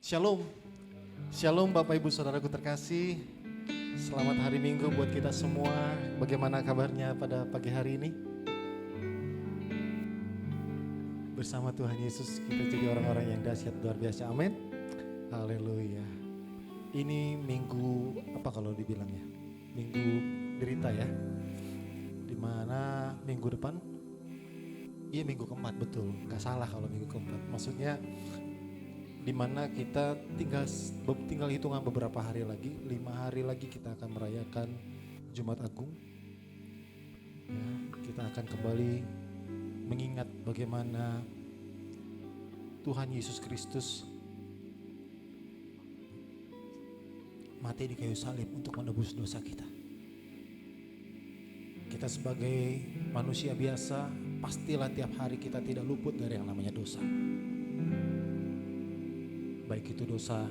Shalom, Shalom Bapak Ibu Saudaraku terkasih. Selamat hari Minggu buat kita semua. Bagaimana kabarnya pada pagi hari ini? Bersama Tuhan Yesus kita jadi orang-orang yang dahsyat luar biasa. Amin. Haleluya. Ini minggu apa kalau dibilang ya? Minggu derita ya. Dimana minggu depan? Iya minggu keempat betul. Gak salah kalau minggu keempat. Maksudnya di mana kita tinggal hitungan beberapa hari lagi, 5 hari lagi kita akan merayakan Jumat Agung. Ya, kita akan kembali mengingat bagaimana Tuhan Yesus Kristus mati di kayu salib untuk menebus dosa kita. Kita sebagai manusia biasa, pastilah tiap hari kita tidak luput dari yang namanya dosa. Baik itu dosa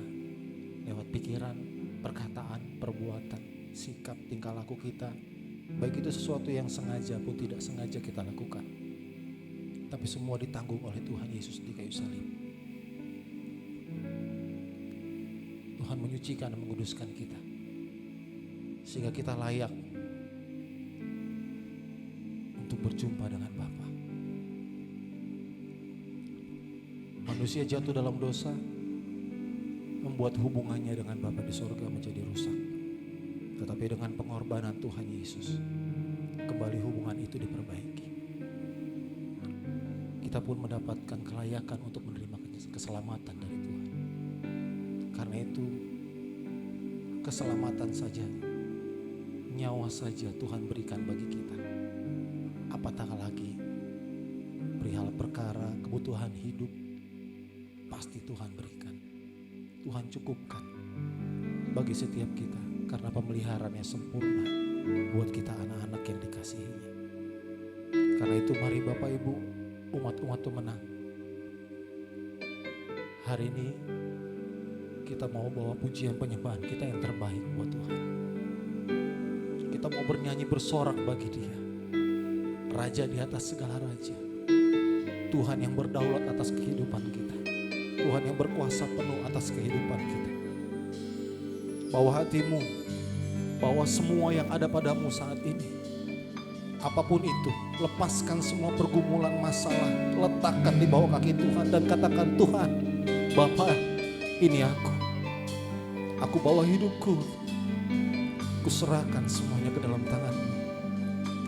lewat pikiran, perkataan, perbuatan, sikap, tingkah laku kita. Baik itu sesuatu yang sengaja pun tidak sengaja kita lakukan. Tapi semua ditanggung oleh Tuhan Yesus di kayu salib. Tuhan menyucikan dan menguduskan kita. Sehingga kita layak untuk berjumpa dengan Bapa. Manusia jatuh dalam dosa, membuat hubungannya dengan Bapa di surga menjadi rusak. Tetapi dengan pengorbanan Tuhan Yesus, kembali hubungan itu diperbaiki. Kita pun mendapatkan kelayakan untuk menerima keselamatan dari Tuhan. Karena itu, keselamatan saja, nyawa saja Tuhan berikan bagi kita. Apatah lagi perihal perkara kebutuhan hidup, pasti Tuhan berikan. Tuhan cukupkan bagi setiap kita karena pemeliharaannya sempurna buat kita anak-anak yang dikasihinya. Karena itu mari Bapak Ibu, umat-umat pemenang. Hari ini kita mau bawa pujian penyembahan kita yang terbaik buat Tuhan. Kita mau bernyanyi bersorak bagi Dia, Raja di atas segala raja, Tuhan yang berdaulat atas kehidupan kita, Tuhan yang berkuasa penuh atas kehidupan kita. Bawa hatimu, bawa semua yang ada padamu saat ini. Apapun itu, lepaskan semua pergumulan masalah, letakkan di bawah kaki Tuhan dan katakan, Tuhan, Bapa, ini aku. Aku bawa hidupku, kuserahkan semuanya ke dalam tangan-Mu.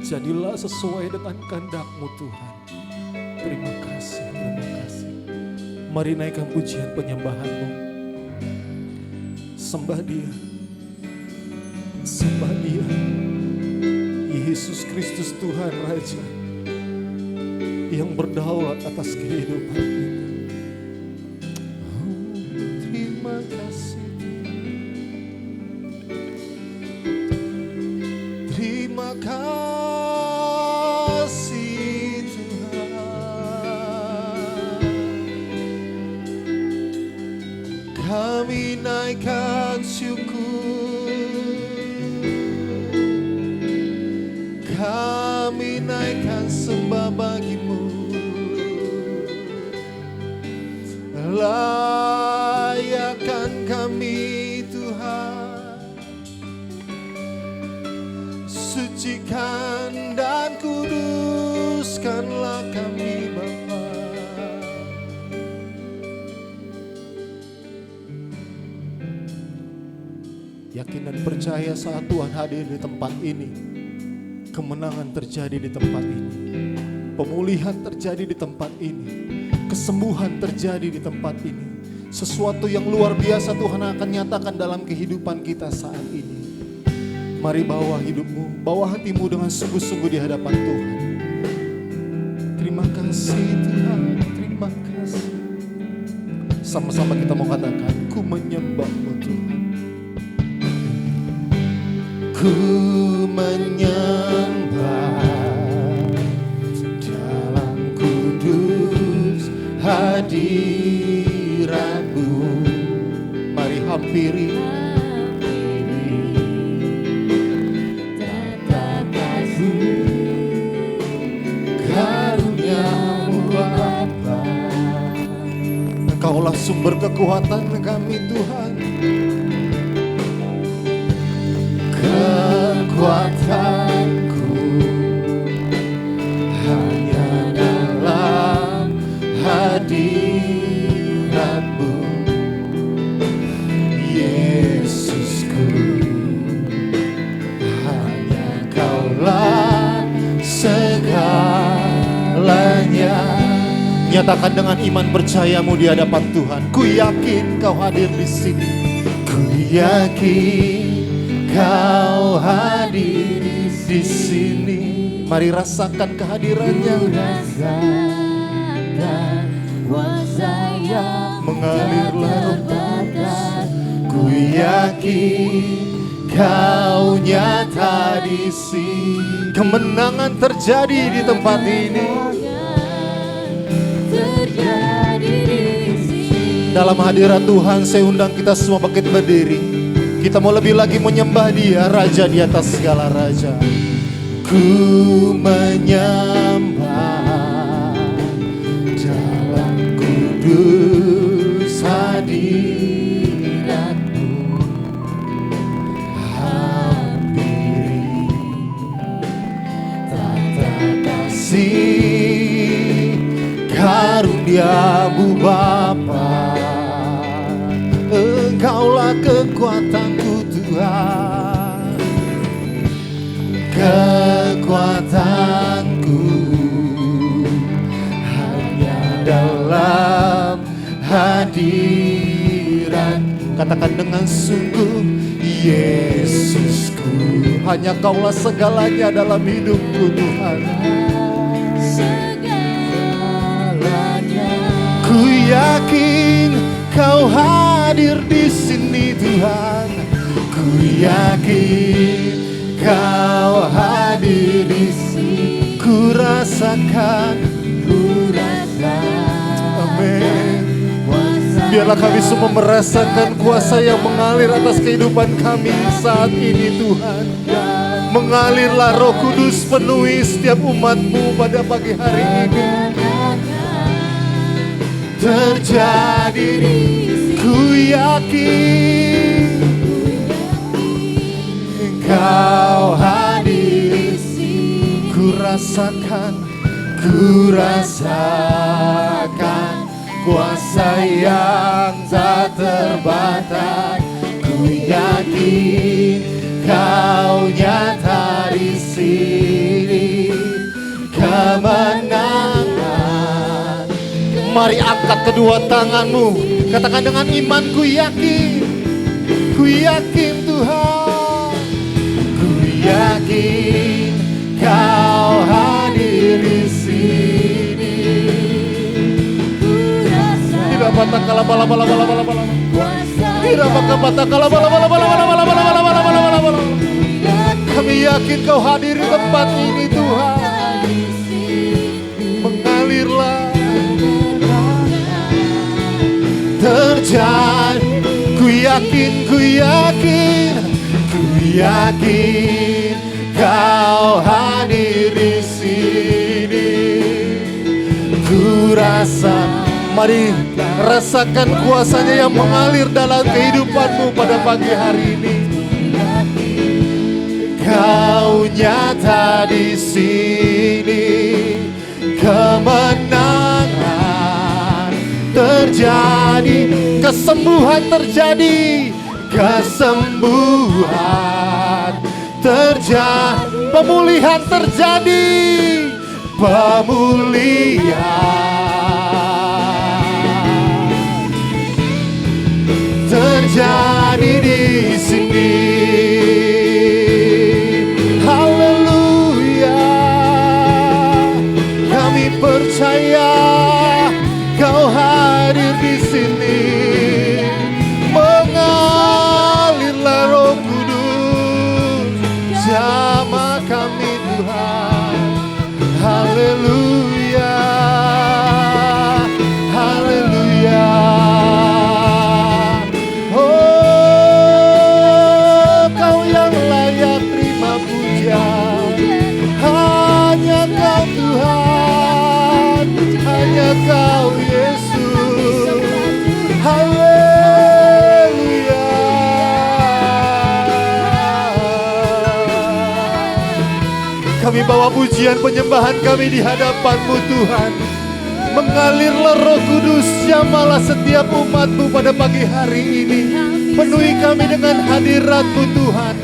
Jadilah sesuai dengan kehendak-Mu Tuhan. Terima kasih, terima kasih. Mari naikkan pujian penyembahan-Mu. Sembah Dia. Sembah Dia. Yesus Kristus Tuhan Raja yang berdaulat atas kehidupan kita. Oh, terima kasih. Terima kasih. Kami naikkan syukur, kami naikkan sembah bagi-Mu. Layakkan kami Tuhan, sucikan dan kuduskanlah kami Bapa. Yakin dan percaya saat Tuhan hadir di tempat ini, kemenangan terjadi di tempat ini, pemulihan terjadi di tempat ini, kesembuhan terjadi di tempat ini. Sesuatu yang luar biasa Tuhan akan nyatakan dalam kehidupan kita saat ini. Mari bawa hidupmu, bawa hatimu dengan sungguh-sungguh di hadapan Tuhan. Terima kasih Tuhan, terima kasih. Sama-sama kita mau katakan, ku menyembah-Mu Tuhan. Ku menyembah dalam kudus hadirat-Mu. Mari hampiri tatap kasih karunia-Mu Bapa. Engkaulah sumber sumber kekuatan kami Tuhan. Kekuatanku hanya dalam hadirat-Mu, Yesusku. Hanya Kaulah segalanya. Nyatakan dengan iman percayamu di hadapan Tuhan. Ku yakin Kau hadir di sini. Ku yakin Kau hadir di sini. Mari rasakan kehadirannya. Rasakan kuasa yang Mengalirlah terbatas. Ku yakin Kau nyata di sini. Kemenangan terjadi di tempat ini. Terjadi di sini. Dalam hadirat Tuhan saya undang kita semua bangkit berdiri. Kita mau lebih lagi menyembah Dia, Raja di atas segala raja. Ku menyembah dalam kudus hadirat-Mu. Hampiri tata kasih karunia-Mu Bapa. Engkaulah kekuatanku Tuhan. Kekuatanku hanya dalam hadirat. Katakan dengan sungguh, Yesusku. Hanya Kaulah segalanya dalam hidupku Tuhan. Segalanya. Ku yakin Kau hadir di sini Tuhan. Ku yakin Kau hadir di sini. Ku rasakan. Amin. Biarlah kami semua merasakan kuasa yang mengalir atas kehidupan kami saat ini Tuhan. Mengalirlah Roh Kudus, penuhi setiap umat-Mu pada pagi hari ini. Terjadi, ku yakin Kau hadir. Ku rasakan kuasa yang tak terbatas. Ku yakin Kau nyata di sini. Kemenangan. Mari angkat kedua tanganmu. Katakan dengan iman, ku yakin Tuhan. Ku yakin Kau hadir di sini. Tidak patah kala bala bala bala bala bala. Tidak patah kala bala bala bala bala bala bala bala bala bala bala. Kami yakin Kau hadir di tempat ini Tuhan. Mengalirlah. Terjadi, ku yakin Kau hadir di sini. Ku rasa, mari rasakan kuasanya yang mengalir dalam kehidupanmu pada pagi hari ini. Kau nyata di sini. Kemenangan terjadi, kesembuhan terjadi, pemulihan terjadi, terjadi di sini. Haleluya, kami percaya Kau hadir di sini. Mengalirlah Roh Kudus, jamah kami Tuhan. Haleluya. Kami bawa pujian penyembahan kami di hadapan-Mu Tuhan. Mengalirlah Roh Kudus, jamalah setiap umat-Mu pada pagi hari ini. Penuhi kami dengan hadirat-Mu Tuhan.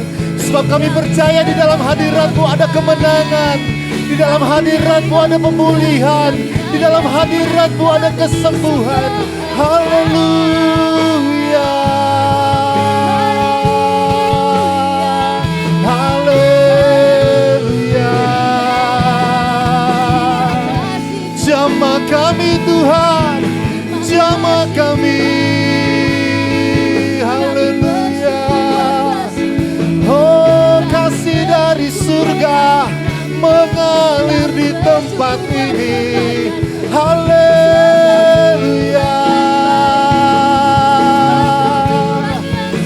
Sebab kami percaya di dalam hadirat-Mu ada kemenangan. Di dalam hadirat-Mu ada pemulihan. Di dalam hadirat-Mu ada kesembuhan. Haleluya. Haleluya. Jamah kami Tuhan, jamah kami. Haleluya. Oh, kasih dari surga mengalir di tempat ini. Haleluya.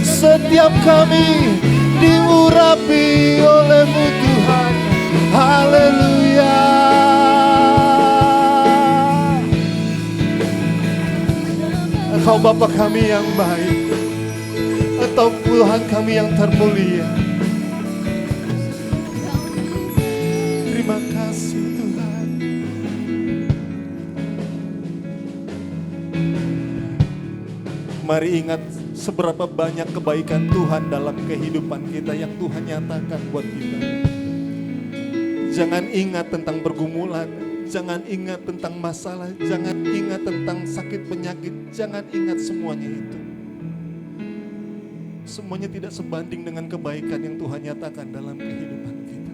Setiap kami diurapi oleh-Mu Tuhan. Haleluya. Engkau Bapa kami yang baik, Engkau Tuhan kami yang termulia. Terima kasih Tuhan. Mari ingat seberapa banyak kebaikan Tuhan dalam kehidupan kita yang Tuhan nyatakan buat kita. Jangan ingat tentang pergumulan, jangan ingat tentang masalah, jangan ingat tentang sakit penyakit, jangan ingat semuanya itu. Semuanya tidak sebanding dengan kebaikan yang Tuhan nyatakan dalam kehidupan kita.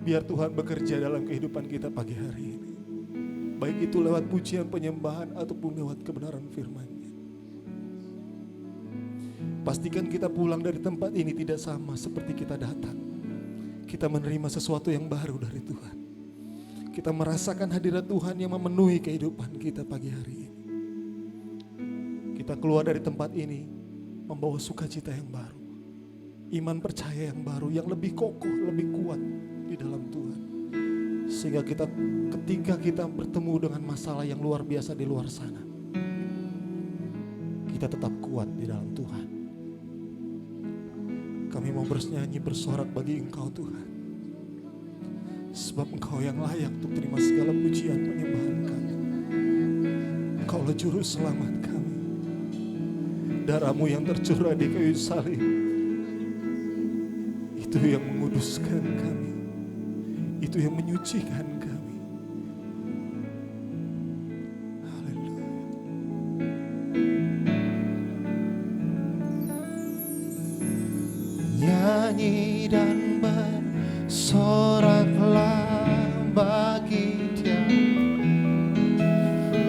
Biar Tuhan bekerja dalam kehidupan kita pagi hari ini. Baik itu lewat pujian penyembahan ataupun lewat kebenaran firman-Nya. Pastikan kita pulang dari tempat ini tidak sama seperti kita datang. Kita menerima sesuatu yang baru dari Tuhan. Kita merasakan hadirat Tuhan yang memenuhi kehidupan kita pagi hari ini. Kita keluar dari tempat ini membawa sukacita yang baru. Iman percaya yang baru, yang lebih kokoh, lebih kuat di dalam Tuhan. Sehingga ketika kita bertemu dengan masalah yang luar biasa di luar sana, kita tetap kuat di dalam Tuhan. Kami mau bernyanyi bersorak bagi Engkau Tuhan. Sebab Engkau yang layak untuk terima segala pujian penyembahan kami. Engkaulah juru selamat kami. Darah-Mu yang tercurah di kayu salib, itu yang menguduskan kami. Itu yang menyucikan kami. Haleluya. Nyanyi dan bersoraklah bagi Dia.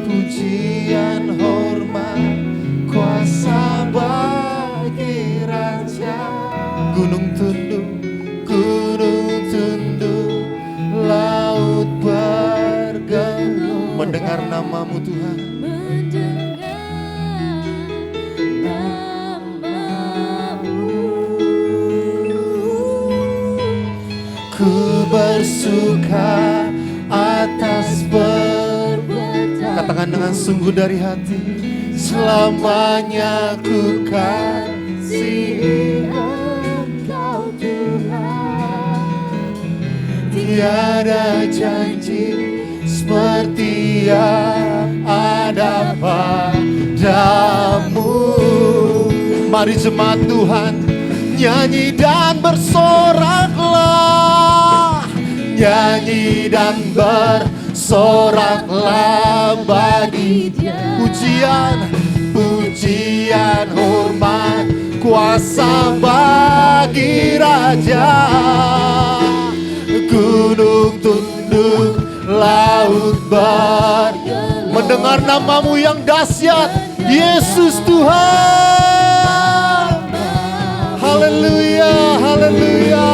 Pujian, hormat, kuasa bagi Raja. Gunung tunduk, laut bergelut mendengar nama-Mu Tuhan. Ku bersuka atas perbuatan. Katakan dengan sungguh dari hati. Selamanya ku kasihi Engkau Tuhan. Tiada janji seperti yang ada padamu. Mari jemaat Tuhan, nyanyi dan bersoraklah. Nyanyi dan bersoraklah bagi Dia. Pujian, hormat, kuasa bagi Raja. Gunung tunduk, laut bergelut mendengar nama-Mu yang dahsyat, Yesus Tuhan. Haleluya, haleluya.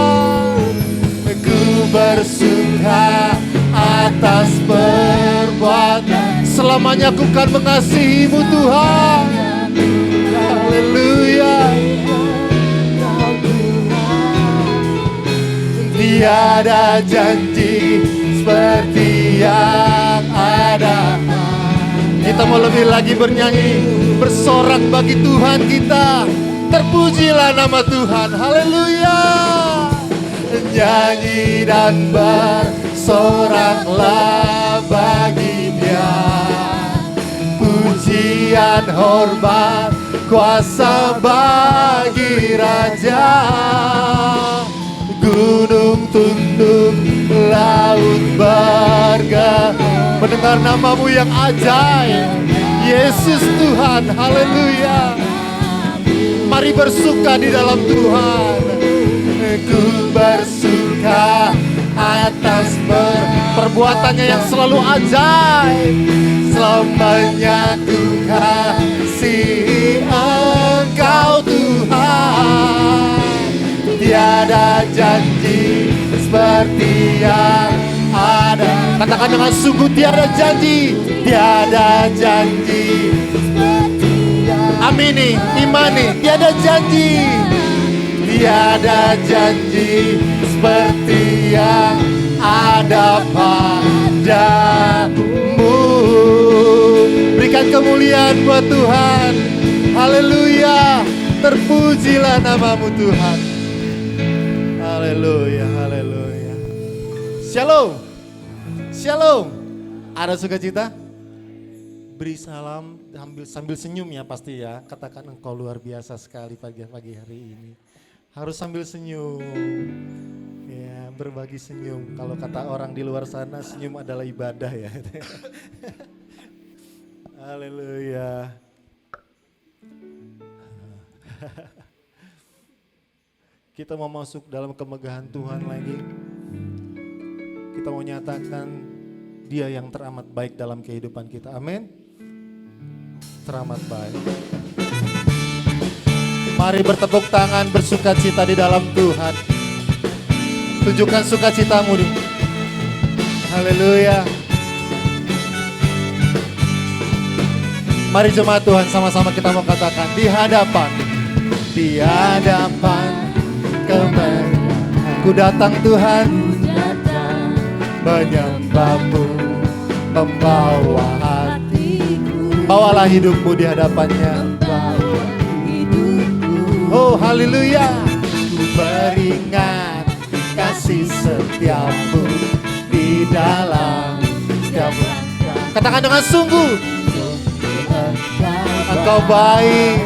Ku bersuka atas perbuatan. Selamanya ku kan mengasihi-Mu Tuhan. Haleluya. Tiada janji seperti yang ada. Kita mau lebih lagi bernyanyi, bersorak bagi Tuhan kita. Terpujilah nama Tuhan. Haleluya. Nyanyi dan bersoraklah bagi Dia. Pujian, hormat, kuasa bagi Raja. Gunung tunduk, laut bergerak mendengar namamu yang ajaib. Yesus Tuhan, haleluya. Mari bersuka di dalam Tuhan. Ku bersuka atas perbuatannya yang selalu ajaib. Selamanya ku kasihi Engkau Tuhan. Tiada janji seperti yang ada. Katakan dengan sungguh, tiada janji. Tiada janji. Amini, imani, tiada janji. Tiada janji seperti yang ada padamu. Berikan kemuliaan buat Tuhan. Haleluya. Terpujilah namamu Tuhan. Haleluya, haleluya. Shalom. Shalom. Ada sukacita? Beri salam sambil senyum ya pasti ya. Katakan engkau luar biasa sekali pagi hari ini. Harus sambil senyum. Ya, berbagi senyum. Kalau kata orang di luar sana, senyum adalah ibadah ya. Haleluya. Kita mau masuk dalam kemegahan Tuhan lagi. Kita mau nyatakan Dia yang teramat baik dalam kehidupan kita. Amin. Teramat baik. Mari bertepuk tangan, bersukacita di dalam Tuhan. Tunjukkan sukacitamu. Haleluya. Mari jemaat Tuhan, sama-sama kita mau katakan di hadapan kemenangan. Ku datang Tuhan, menyembahmu, membawa hatiku. Bawalah hidupmu di hadapannya. Oh haleluya. Ku beringat kasih setiamu di dalam setiap langkah. Katakan dengan sungguh. Engkau baik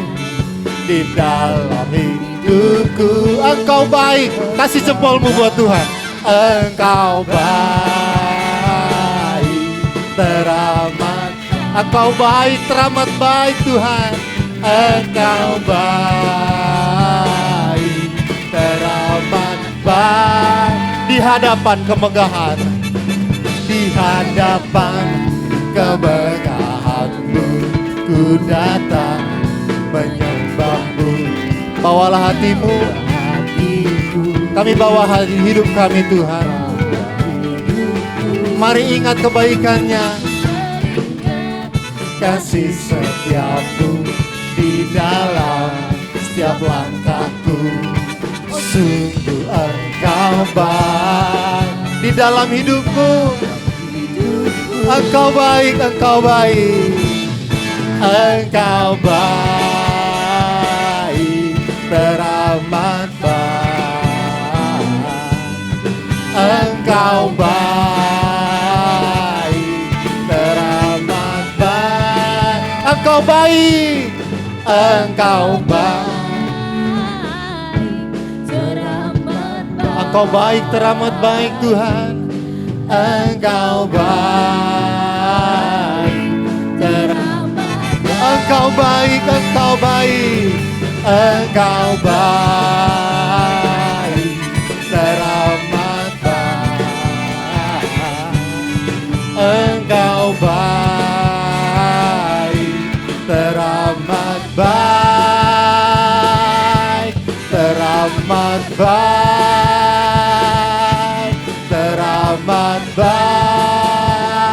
di dalam hidupku. Engkau baik. Kasih jempolmu buat Tuhan. Engkau baik, teramat. Engkau baik, teramat baik Tuhan. Engkau baik, teramat baik. Di hadapan kemegahan, di hadapan kemegahan-Mu, ku datang menyembahmu. Bawalah hatimu, kami bawa hidup kami Tuhan. Mari ingat kebaikannya, kasih setiamu di dalam setiap langkahku. Sungguh Engkau baik di dalam hidupku. Engkau baik, Engkau baik. Engkau baik, teramat baik. Engkau baik, teramat baik. Engkau baik, Engkau baik. Engkau baik, teramat baik Tuhan. Engkau baik, teramat. Engkau baik, Engkau baik. Engkau baik, teramat baik. Engkau baik, teramat baik. Teramat baik, teramat baik,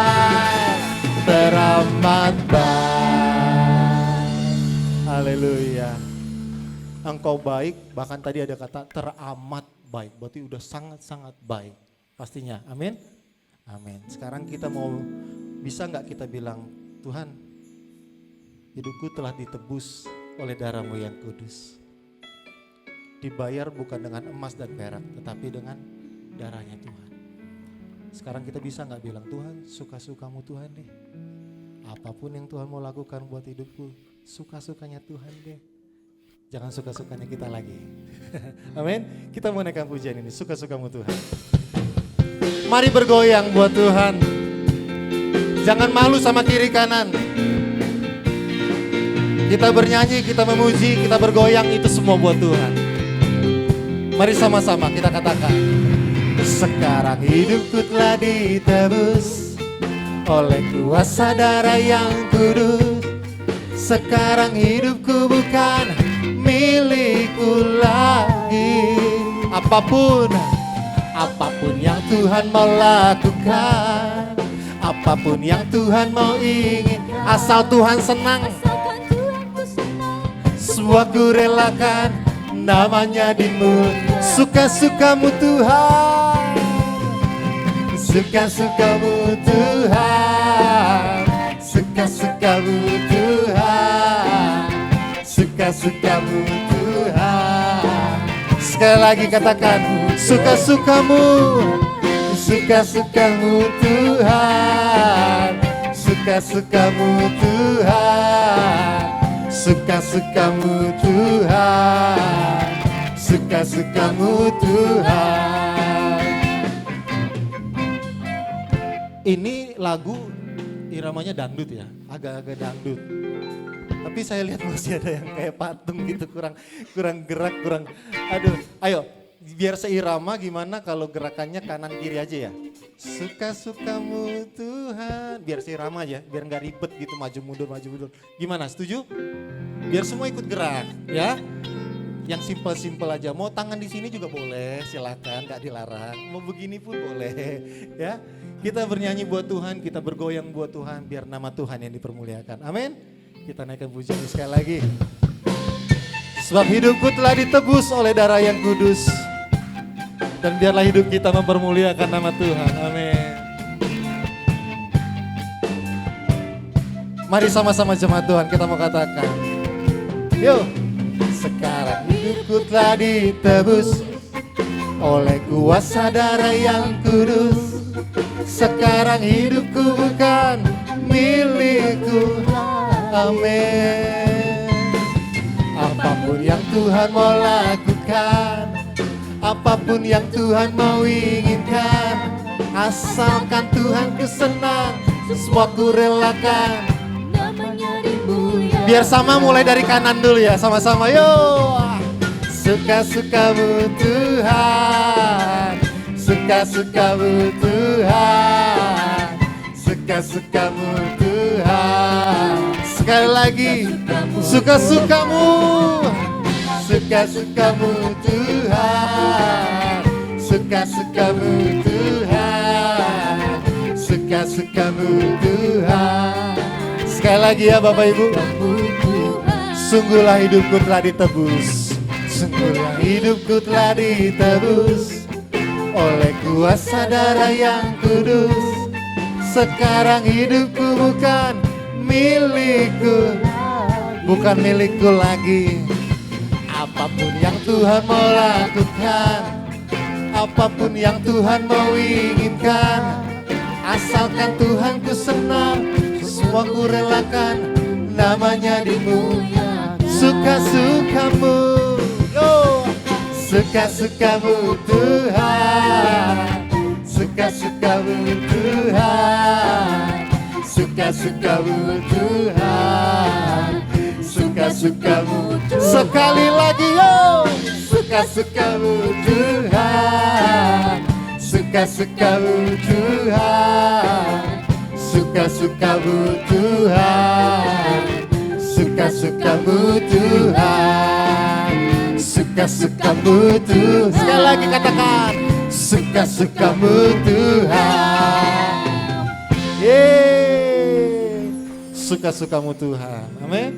teramat baik. Haleluya. Engkau baik, bahkan tadi ada kata teramat baik. Berarti udah sangat-sangat baik. Pastinya, amin? Amin. Sekarang kita mau, bisa gak kita bilang, Tuhan, hidupku telah ditebus oleh darah-Mu yang kudus. dibayar bukan dengan emas dan perak, tetapi dengan darahnya Tuhan. Sekarang kita bisa gak bilang, Tuhan suka-sukamu Tuhan deh. Apapun yang Tuhan mau lakukan buat hidupku, suka-sukanya Tuhan deh. Jangan suka-sukanya kita lagi. Amin. Kita mau naikkan pujian ini, suka-sukamu Tuhan. Mari bergoyang buat Tuhan. Jangan malu sama kiri kanan. Kita bernyanyi, kita memuji, kita bergoyang, itu semua buat Tuhan. Mari sama-sama kita katakan. Sekarang hidupku telah ditebus oleh kuasa darah yang kudus. Sekarang hidupku bukan milikku lagi. Apapun yang Tuhan mau lakukan, apapun yang Tuhan mau ingin, asal Tuhan senang, semua ku relakan, namanya dimulai. Suka-sukamu Tuhan, suka-sukamu Tuhan, suka-sukamu Tuhan, suka-sukamu Tuhan. Sekali lagi katakan, suka-sukamu, suka-sukamu Tuhan, suka-sukamu Tuhan, suka-sukamu Tuhan, suka-sukamu Tuhan. Ini lagu iramanya dangdut ya, agak-agak dangdut. Tapi saya lihat masih ada yang kayak patung gitu, kurang gerak, aduh. Ayo, biar seirama gimana kalau gerakannya kanan kiri aja ya. Suka-sukamu Tuhan, biar seirama aja, biar nggak ribet gitu maju mundur. Gimana, setuju? Biar semua ikut gerak ya. Yang simpel-simpel aja, mau tangan di sini juga boleh, silakan, nggak dilarang. Mau begini pun boleh ya. Kita bernyanyi buat Tuhan, kita bergoyang buat Tuhan, biar nama Tuhan yang dipermuliakan. Amin. Kita naikkan pujian sekali lagi. Sebab hidupku telah ditebus oleh darah yang kudus. Dan biarlah hidup kita mempermuliakan nama Tuhan. Amin. Mari sama-sama jemaat Tuhan kita mau katakan. Yuk. Sekarang hidupku telah ditebus oleh kuasa darah yang kudus. Sekarang hidupku bukan milikku. Amin. Apapun yang Tuhan mau lakukan, apapun yang Tuhan mau inginkan, asalkan Tuhan ku senang, semua ku relakan. Biar sama mulai dari kanan dulu ya, sama-sama yuk. Suka-sukamu Tuhan, suka-sukamu Tuhan, suka-sukamu Tuhan. Sekali lagi, suka-sukamu, suka-sukamu Tuhan, suka-sukamu Tuhan, suka-sukamu Tuhan. Sekali lagi ya Bapak Ibu, sungguhlah hidupku telah ditebus, sungguhlah hidupku telah ditebus oleh kuasa darah yang kudus. Sekarang hidupku bukan milikku, bukan milikku lagi. Apapun yang Tuhan mau lakukan, apapun yang Tuhan mau inginkan, asalkan Tuhan ku senang, semua ku relakan, namanya dimuliakan. Suka-sukamu, yo, suka-sukamu Tuhan, suka-sukamu Tuhan, suka-sukamu Tuhan, suka-sukamu. Sekali lagi yo, suka-sukamu Tuhan, suka-sukamu Tuhan, suka-sukamu Tuhan, suka-sukamu Tuhan, suka-sukamu Tuhan. Sekali lagi katakan, suka-sukamu Tuhan. Yeay, suka-sukamu Tuhan. Amin.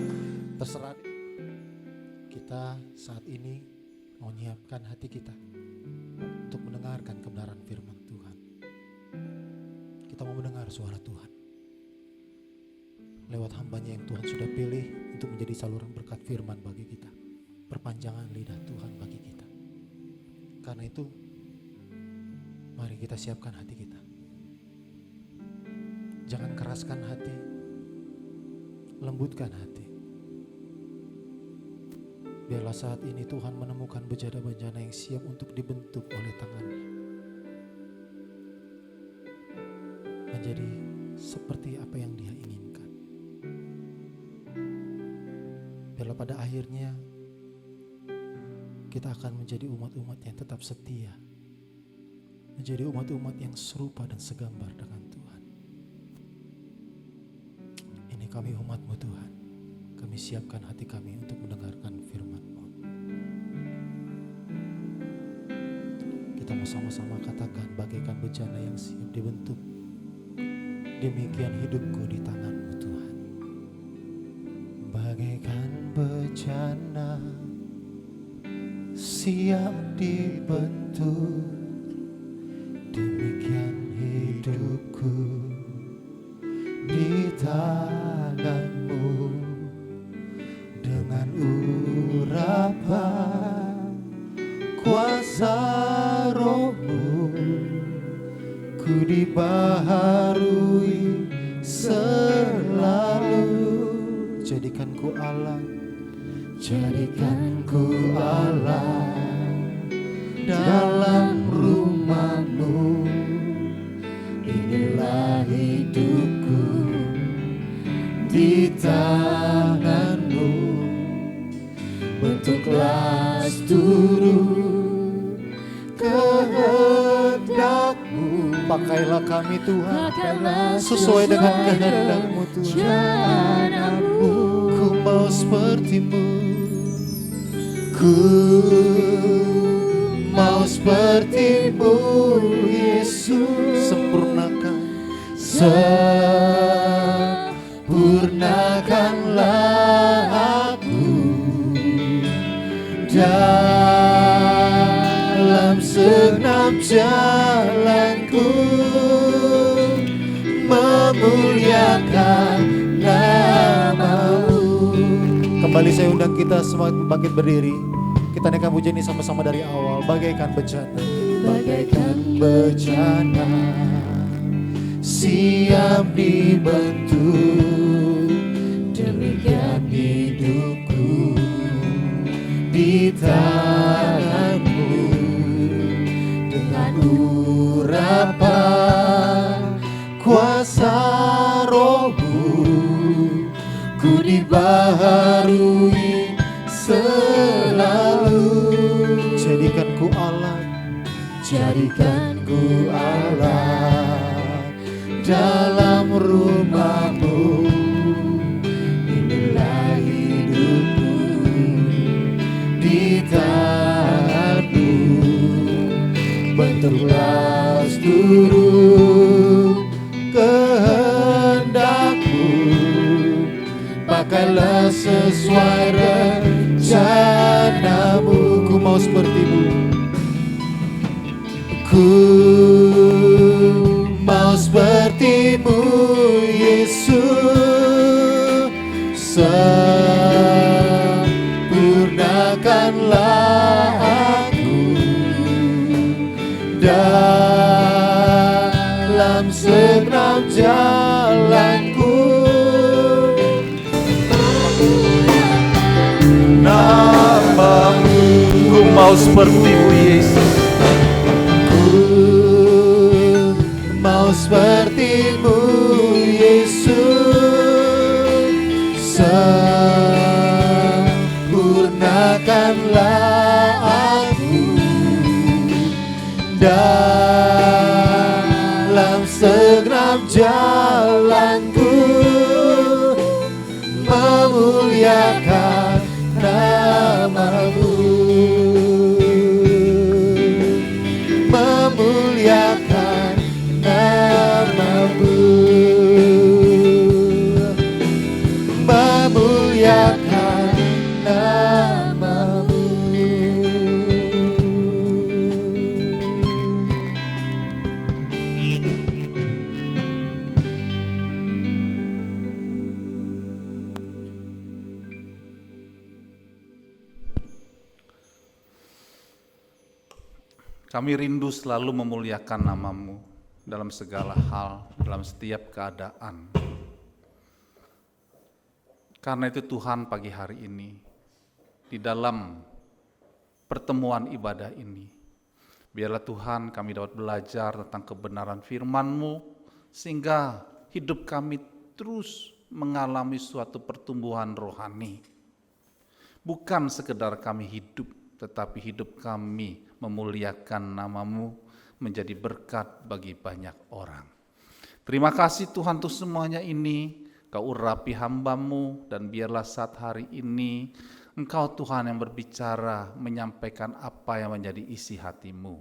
Terserah kita saat ini mau menyiapkan hati kita untuk mendengarkan kebenaran firman Tuhan. Kita mau mendengar suara Tuhan lewat hambanya yang Tuhan sudah pilih untuk menjadi saluran berkat firman bagi kita. perpanjangan lidah Tuhan bagi kita. Karena itu, mari kita siapkan hati kita. Jangan keraskan hati, lembutkan hati. Biarlah saat ini Tuhan menemukan bejana-bejana yang siap untuk dibentuk oleh tangannya. Menjadi seperti apa yang Dia inginkan. Biarlah pada akhirnya kita akan menjadi umat-umat yang tetap setia. Menjadi umat-umat yang serupa dan segambar dengan Tuhan. Ini kami umat-Mu Tuhan. Kami siapkan hati kami untuk mendengarkan firman-Mu. Kita mau sama-sama katakan bagaikan bejana yang siap dibentuk. Demikian hidupku di tangan-Mu Tuhan. Bagaikan bejana siap dibentuk. Demikian hidupku di tangan-Mu. Dengan urapan kuasa Roh-Mu, ku dibaharui selalu. Jadikanku Allah, jadikanku Allah dalam rumah-Mu. Inilah hidupku di tangan-Mu. Bentuklah seluruh kehendak-Mu. Pakailah kami Tuhan sesuai dengan kehendak-Mu Tuhan. Ku mau seperti-Mu. Ku mau seperti-Mu Yesus. Sempurnakanlah aku dalam segenap jalanku, memuliakan nama-Mu. Kembali saya undang kita semua bangkit berdiri. Kita naikkan pujian ini sama-sama dari awal. Bagaikan bejana, bagaikan bejana siap dibentuk. Demikian hidupku di tangan-Mu. Dengan urapan kuasa Roh-Mu, ku dibaharui selalu. Jadikanku Allah, jadikanku Allah dalam rumah-Mu. Inilah hidupku di tangan-Mu. Bentuklah seluruh kehendak-Mu. Pakailah sesuai rencana-Mu. Ku mau seperti-Mu. Ku mau seperti-Mu Yesus. Sempurnakanlah aku dalam segenap jalanku. Nama-Mu. Ku mau seperti-Mu Yesus. Mau seperti-Mu Yesus. Sempurnakanlah aku dalam segenap jalanku, memuliakan nama-Mu. Memuliakan nama-Mu. Memuliakan nama-Mu. Kami rindu selalu memuliakan nama-Mu dalam segala hal, dalam setiap keadaan. Karena itu Tuhan, pagi hari ini, di dalam pertemuan ibadah ini, biarlah Tuhan kami dapat belajar tentang kebenaran firman-Mu, sehingga hidup kami terus mengalami suatu pertumbuhan rohani. Bukan sekedar kami hidup, tetapi hidup kami memuliakan nama-Mu, menjadi berkat bagi banyak orang. Terima kasih Tuhan untuk semuanya ini. Kau urapi hamba-Mu, dan biarlah saat hari ini Engkau Tuhan yang berbicara, menyampaikan apa yang menjadi isi hati-Mu.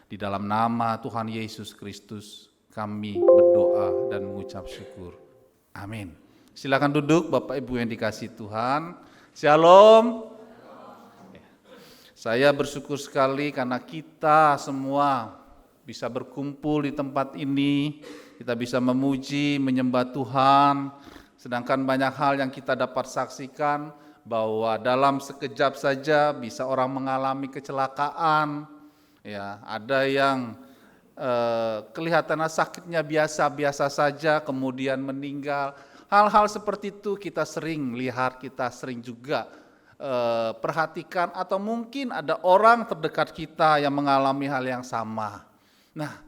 Di dalam nama Tuhan Yesus Kristus kami berdoa dan mengucap syukur. Amin. Silakan duduk Bapak Ibu yang dikasihi Tuhan. Shalom. Saya bersyukur sekali karena kita semua bisa berkumpul di tempat ini, kita bisa memuji, menyembah Tuhan, sedangkan banyak hal yang kita dapat saksikan bahwa dalam sekejap saja bisa orang mengalami kecelakaan, ya, ada yang kelihatannya sakitnya biasa-biasa saja kemudian meninggal. Hal-hal seperti itu kita sering lihat, kita sering juga perhatikan, atau mungkin ada orang terdekat kita yang mengalami hal yang sama. Nah,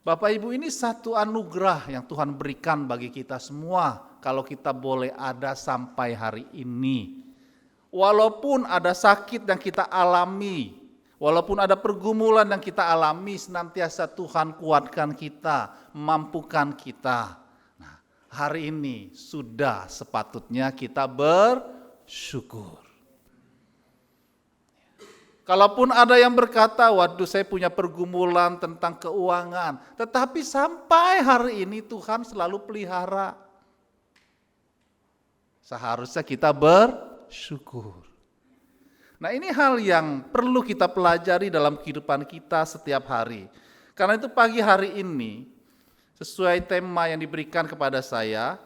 Bapak Ibu, ini satu anugerah yang Tuhan berikan bagi kita semua kalau kita boleh ada sampai hari ini. Walaupun ada sakit yang kita alami, walaupun ada pergumulan yang kita alami, senantiasa Tuhan kuatkan kita, mampukan kita. Nah, hari ini sudah sepatutnya kita bersyukur. Kalaupun ada yang berkata, waduh saya punya pergumulan tentang keuangan. Tetapi sampai hari ini Tuhan selalu pelihara. Seharusnya kita bersyukur. Nah, ini hal yang perlu kita pelajari dalam kehidupan kita setiap hari. Karena itu pagi hari ini, sesuai tema yang diberikan kepada saya,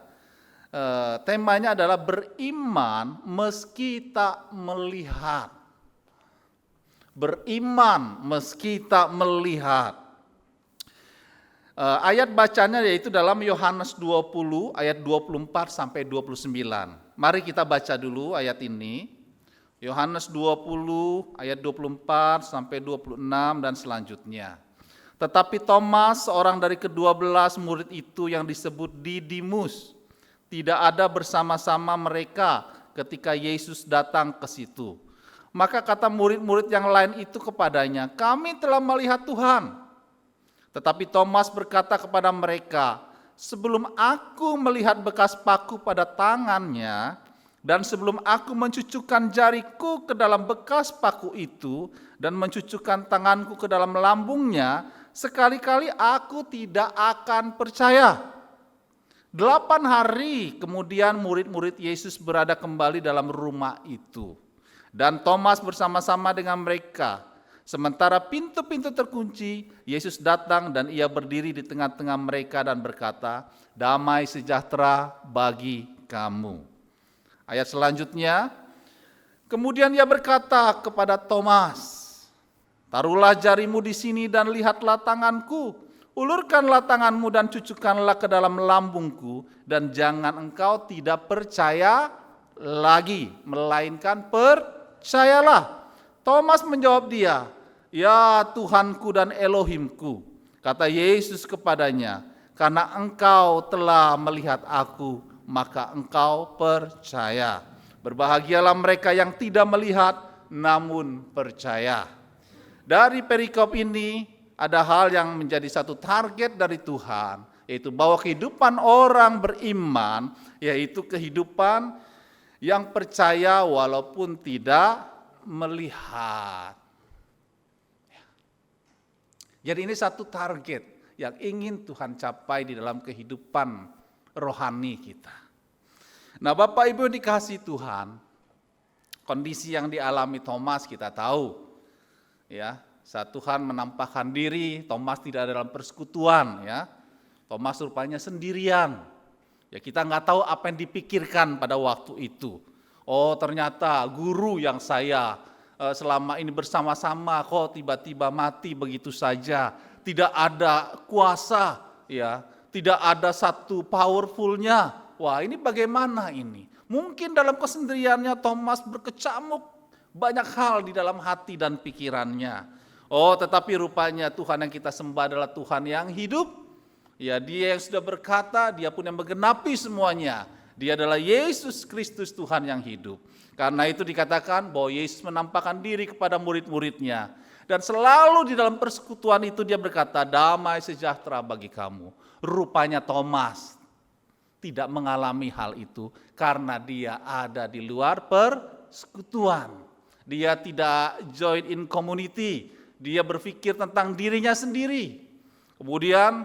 temanya adalah beriman meski tak melihat. Beriman meski tak melihat. Ayat bacanya yaitu dalam Yohanes 20 ayat 24 sampai 29. Mari kita baca dulu ayat ini. Yohanes 20 ayat 24 sampai 26 dan selanjutnya. Tetapi Thomas, seorang dari ke-12 murid itu yang disebut Didimus, tidak ada bersama-sama mereka ketika Yesus datang ke situ. Maka kata murid-murid yang lain itu kepadanya, kami telah melihat Tuhan. Tetapi Thomas berkata kepada mereka, sebelum aku melihat bekas paku pada tangannya, dan sebelum aku mencucukkan jariku ke dalam bekas paku itu, dan mencucukkan tanganku ke dalam lambungnya, sekali-kali aku tidak akan percaya. 8 hari kemudian murid-murid Yesus berada kembali dalam rumah itu. Dan Thomas bersama-sama dengan mereka. Sementara pintu-pintu terkunci, Yesus datang dan ia berdiri di tengah-tengah mereka dan berkata, damai sejahtera bagi kamu. Ayat selanjutnya, kemudian ia berkata kepada Thomas, taruhlah jarimu di sini dan lihatlah tanganku, ulurkanlah tanganmu dan cucukkanlah ke dalam lambungku, dan jangan engkau tidak percaya lagi, melainkan percayalah. Thomas menjawab dia, ya Tuhanku dan Elohimku. Kata Yesus kepadanya, karena engkau telah melihat aku, maka engkau percaya. Berbahagialah mereka yang tidak melihat, namun percaya. Dari perikop ini ada hal yang menjadi satu target dari Tuhan, yaitu bahwa kehidupan orang beriman, yaitu kehidupan yang percaya walaupun tidak melihat. Jadi ini satu target yang ingin Tuhan capai di dalam kehidupan rohani kita. Nah, Bapak Ibu yang dikasihi Tuhan, kondisi yang dialami Thomas kita tahu. Ya, saat Tuhan menampakkan diri, Thomas tidak ada dalam persekutuan, ya. Thomas rupanya sendirian. Ya, kita nggak tahu apa yang dipikirkan pada waktu itu. Oh, ternyata guru yang saya selama ini bersama-sama kok tiba-tiba mati begitu saja. Tidak ada kuasa, ya, tidak ada satu powerfulnya. Wah, ini bagaimana ini? Mungkin dalam kesendiriannya Thomas berkecamuk banyak hal di dalam hati dan pikirannya. Oh, tetapi rupanya Tuhan yang kita sembah adalah Tuhan yang hidup. Ya, Dia yang sudah berkata, Dia pun yang menggenapi semuanya. Dia adalah Yesus Kristus Tuhan yang hidup. Karena itu dikatakan bahwa Yesus menampakkan diri kepada murid-muridnya. Dan selalu di dalam persekutuan itu Dia berkata, damai sejahtera bagi kamu. Rupanya Thomas tidak mengalami hal itu karena dia ada di luar persekutuan. Dia tidak join in community. Dia berpikir tentang dirinya sendiri. Kemudian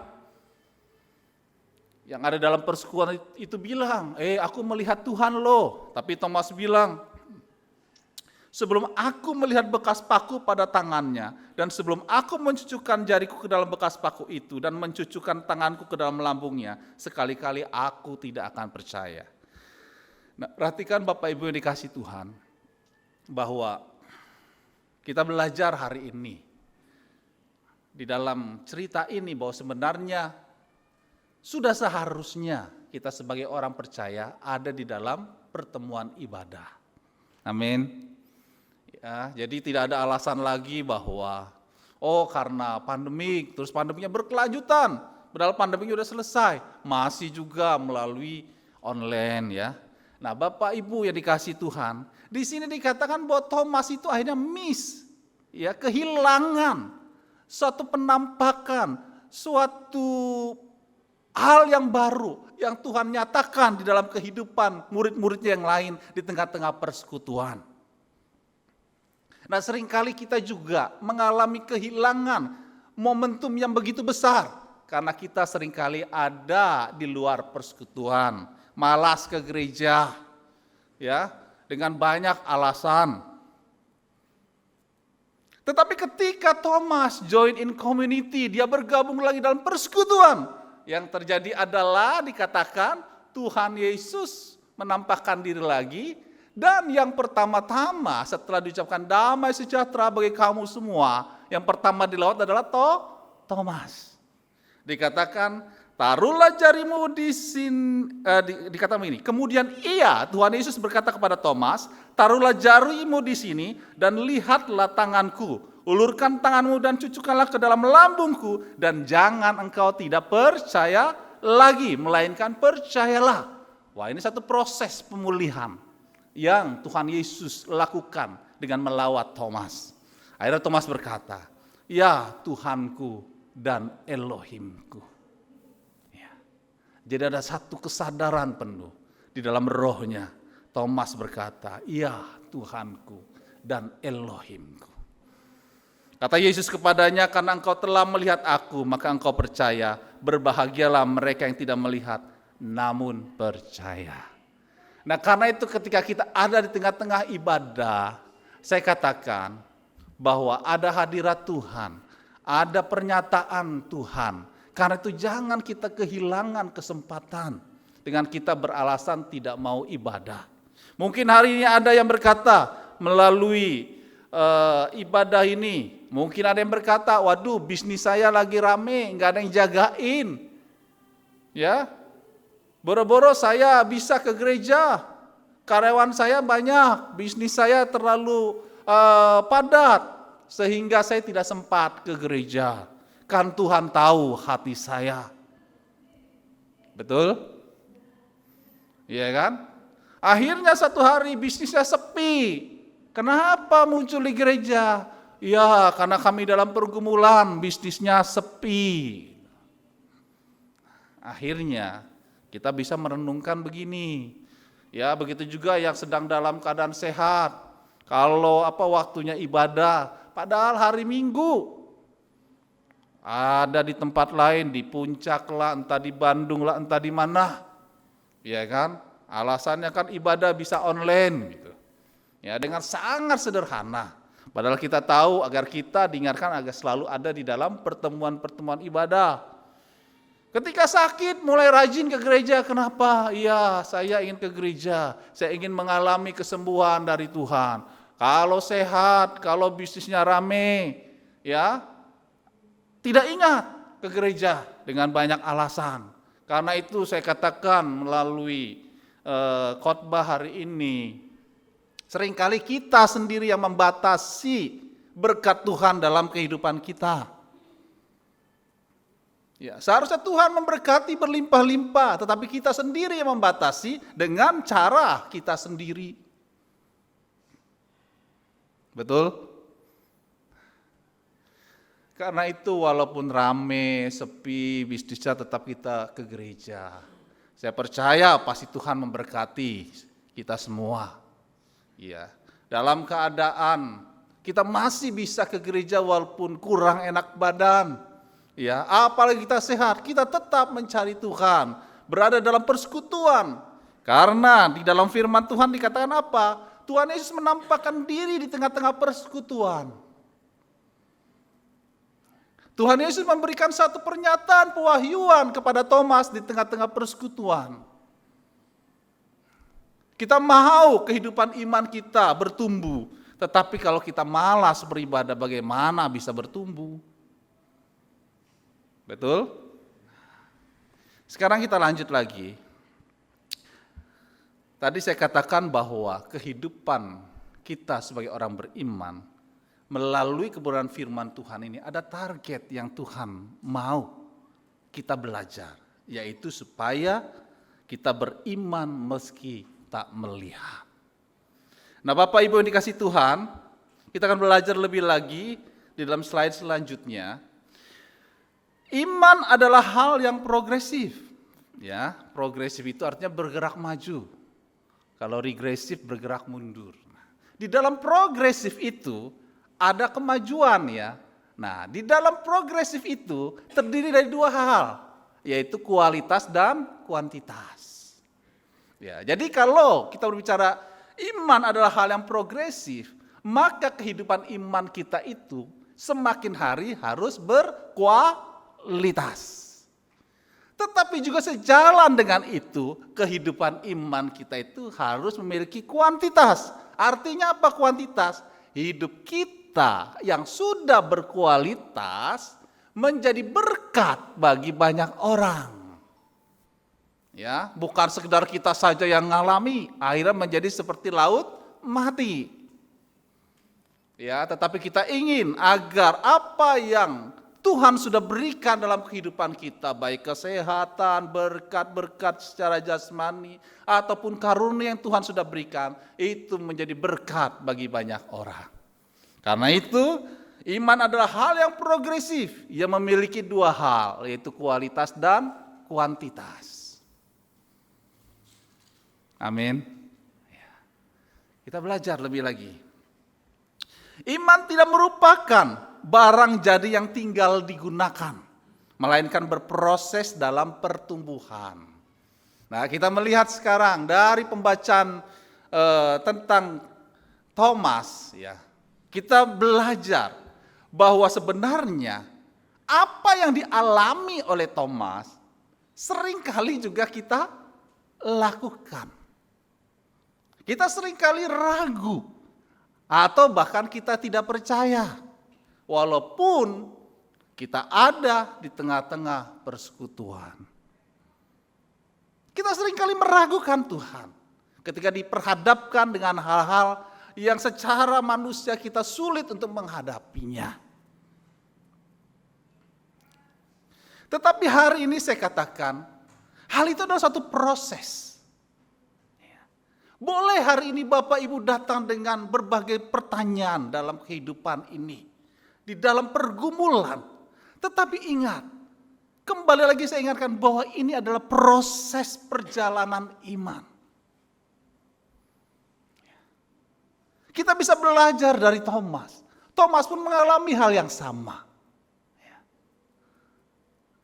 yang ada dalam persekutuan itu bilang, aku melihat Tuhan loh. Tapi Thomas bilang, sebelum aku melihat bekas paku pada tangannya, dan sebelum aku mencucukkan jariku ke dalam bekas paku itu, dan mencucukkan tanganku ke dalam lambungnya, sekali-kali aku tidak akan percaya. Nah, perhatikan Bapak Ibu yang dikasih Tuhan, bahwa kita belajar hari ini, di dalam cerita ini bahwa sebenarnya sudah seharusnya kita sebagai orang percaya ada di dalam pertemuan ibadah. Amin. Ya, jadi tidak ada alasan lagi bahwa karena pandemik, terus pandeminya berkelanjutan, padahal pandeminya sudah selesai, masih juga melalui online ya. Nah, Bapak Ibu yang dikasih Tuhan, di sini dikatakan bahwa Thomas itu akhirnya ya, kehilangan suatu penampakan, suatu hal yang baru yang Tuhan nyatakan di dalam kehidupan murid-muridnya yang lain di tengah-tengah persekutuan. Nah, seringkali kita juga mengalami kehilangan momentum yang begitu besar karena kita seringkali ada di luar persekutuan, malas ke gereja, ya, dengan banyak alasan. Tetapi ketika Thomas join in community, dia bergabung lagi dalam persekutuan, yang terjadi adalah dikatakan Tuhan Yesus menampakkan diri lagi, dan yang pertama-tama setelah diucapkan damai sejahtera bagi kamu semua, yang pertama dilawat adalah Thomas. Dikatakan taruhlah jarimu di sini, dikatakan begini, kemudian Tuhan Yesus berkata kepada Thomas, taruhlah jarimu di sini dan lihatlah tanganku. Ulurkan tanganmu dan cucukkanlah ke dalam lambungku, dan jangan engkau tidak percaya lagi, melainkan percayalah. Wah, ini satu proses pemulihan yang Tuhan Yesus lakukan dengan melawat Thomas. Akhirnya Thomas berkata, ya Tuhanku dan Elohimku. Ya. Jadi ada satu kesadaran penuh di dalam rohnya. Thomas berkata, ya Tuhanku dan Elohimku. Kata Yesus kepadanya, karena engkau telah melihat aku, maka engkau percaya. Berbahagialah mereka yang tidak melihat, namun percaya. Nah, karena itu ketika kita ada di tengah-tengah ibadah, saya katakan bahwa ada hadirat Tuhan, ada pernyataan Tuhan. Karena itu jangan kita kehilangan kesempatan dengan kita beralasan tidak mau ibadah. Mungkin hari ini ada yang berkata melalui ibadah ini, mungkin ada yang berkata, waduh bisnis saya lagi rame, nggak ada yang jagain, ya, boro-boro saya bisa ke gereja, karyawan saya banyak, bisnis saya terlalu padat, sehingga saya tidak sempat ke gereja. Kan Tuhan tahu hati saya, betul? Iya kan? Akhirnya satu hari bisnisnya sepi. Kenapa muncul di gereja? Ya, karena kami dalam pergumulan, bisnisnya sepi. Akhirnya kita bisa merenungkan begini. Ya, begitu juga yang sedang dalam keadaan sehat. Kalau waktunya ibadah, padahal hari Minggu. Ada di tempat lain, di puncak lah, entah di Bandung lah, entah di mana. Ya kan? Alasannya kan ibadah bisa online gitu. Ya, dengan sangat sederhana. Padahal kita tahu agar kita diingatkan agar selalu ada di dalam pertemuan-pertemuan ibadah. Ketika sakit mulai rajin ke gereja, kenapa? Iya, saya ingin ke gereja, saya ingin mengalami kesembuhan dari Tuhan. kalau sehat, kalau bisnisnya rame, ya, tidak ingat ke gereja dengan banyak alasan. Karena itu saya katakan melalui khotbah hari ini, seringkali kita sendiri yang membatasi berkat Tuhan dalam kehidupan kita. Ya, seharusnya Tuhan memberkati berlimpah-limpah, tetapi kita sendiri yang membatasi dengan cara kita sendiri. Betul? Karena itu walaupun rame, sepi, bisnisnya tetap kita ke gereja. Saya percaya pasti Tuhan memberkati kita semua. Ya, dalam keadaan kita masih bisa ke gereja walaupun kurang enak badan. Ya, apalagi kita sehat, kita tetap mencari Tuhan, berada dalam persekutuan. Karena di dalam firman Tuhan dikatakan apa? Tuhan Yesus menampakkan diri di tengah-tengah persekutuan. Tuhan Yesus memberikan satu pernyataan pewahyuan kepada Thomas di tengah-tengah persekutuan. Kita mau kehidupan iman kita bertumbuh, tetapi kalau kita malas beribadah, bagaimana bisa bertumbuh? Betul? Sekarang kita lanjut lagi. Tadi saya katakan bahwa kehidupan kita sebagai orang beriman melalui kebenaran firman Tuhan ini ada target yang Tuhan mau kita belajar, yaitu supaya kita beriman meski tak melihat. Nah, Bapak Ibu yang dikasih Tuhan, kita akan belajar lebih lagi di dalam slide selanjutnya. Iman adalah hal yang progresif. Ya, progresif itu artinya bergerak maju. Kalau regresif bergerak mundur. Di dalam progresif itu ada kemajuan ya. Nah, di dalam progresif itu terdiri dari dua hal, yaitu kualitas dan kuantitas. Ya, jadi kalau kita berbicara iman adalah hal yang progresif, maka kehidupan iman kita itu semakin hari harus berkualitas. Tetapi juga sejalan dengan itu, kehidupan iman kita itu harus memiliki kuantitas. Artinya apa kuantitas? Hidup kita yang sudah berkualitas menjadi berkat bagi banyak orang. Ya, bukan sekedar kita saja yang mengalami, akhirnya menjadi seperti laut mati. Ya, tetapi kita ingin agar apa yang Tuhan sudah berikan dalam kehidupan kita, baik kesehatan, berkat-berkat secara jasmani, ataupun karunia yang Tuhan sudah berikan, itu menjadi berkat bagi banyak orang. Karena itu, iman adalah hal yang progresif, yang memiliki dua hal, yaitu kualitas dan kuantitas. Amin. Kita belajar lebih lagi. Iman tidak merupakan barang jadi yang tinggal digunakan, melainkan berproses dalam pertumbuhan. Nah, kita melihat sekarang dari pembacaan tentang Thomas, ya, kita belajar bahwa sebenarnya apa yang dialami oleh Thomas seringkali juga kita lakukan. Kita seringkali ragu atau bahkan kita tidak percaya. Walaupun kita ada di tengah-tengah persekutuan. Kita seringkali meragukan Tuhan ketika diperhadapkan dengan hal-hal yang secara manusia kita sulit untuk menghadapinya. Tetapi hari ini saya katakan, hal itu adalah satu proses. Boleh hari ini Bapak Ibu datang dengan berbagai pertanyaan dalam kehidupan ini. Di dalam pergumulan. Tetapi ingat, kembali lagi saya ingatkan bahwa ini adalah proses perjalanan iman. Kita bisa belajar dari Thomas. Thomas pun mengalami hal yang sama.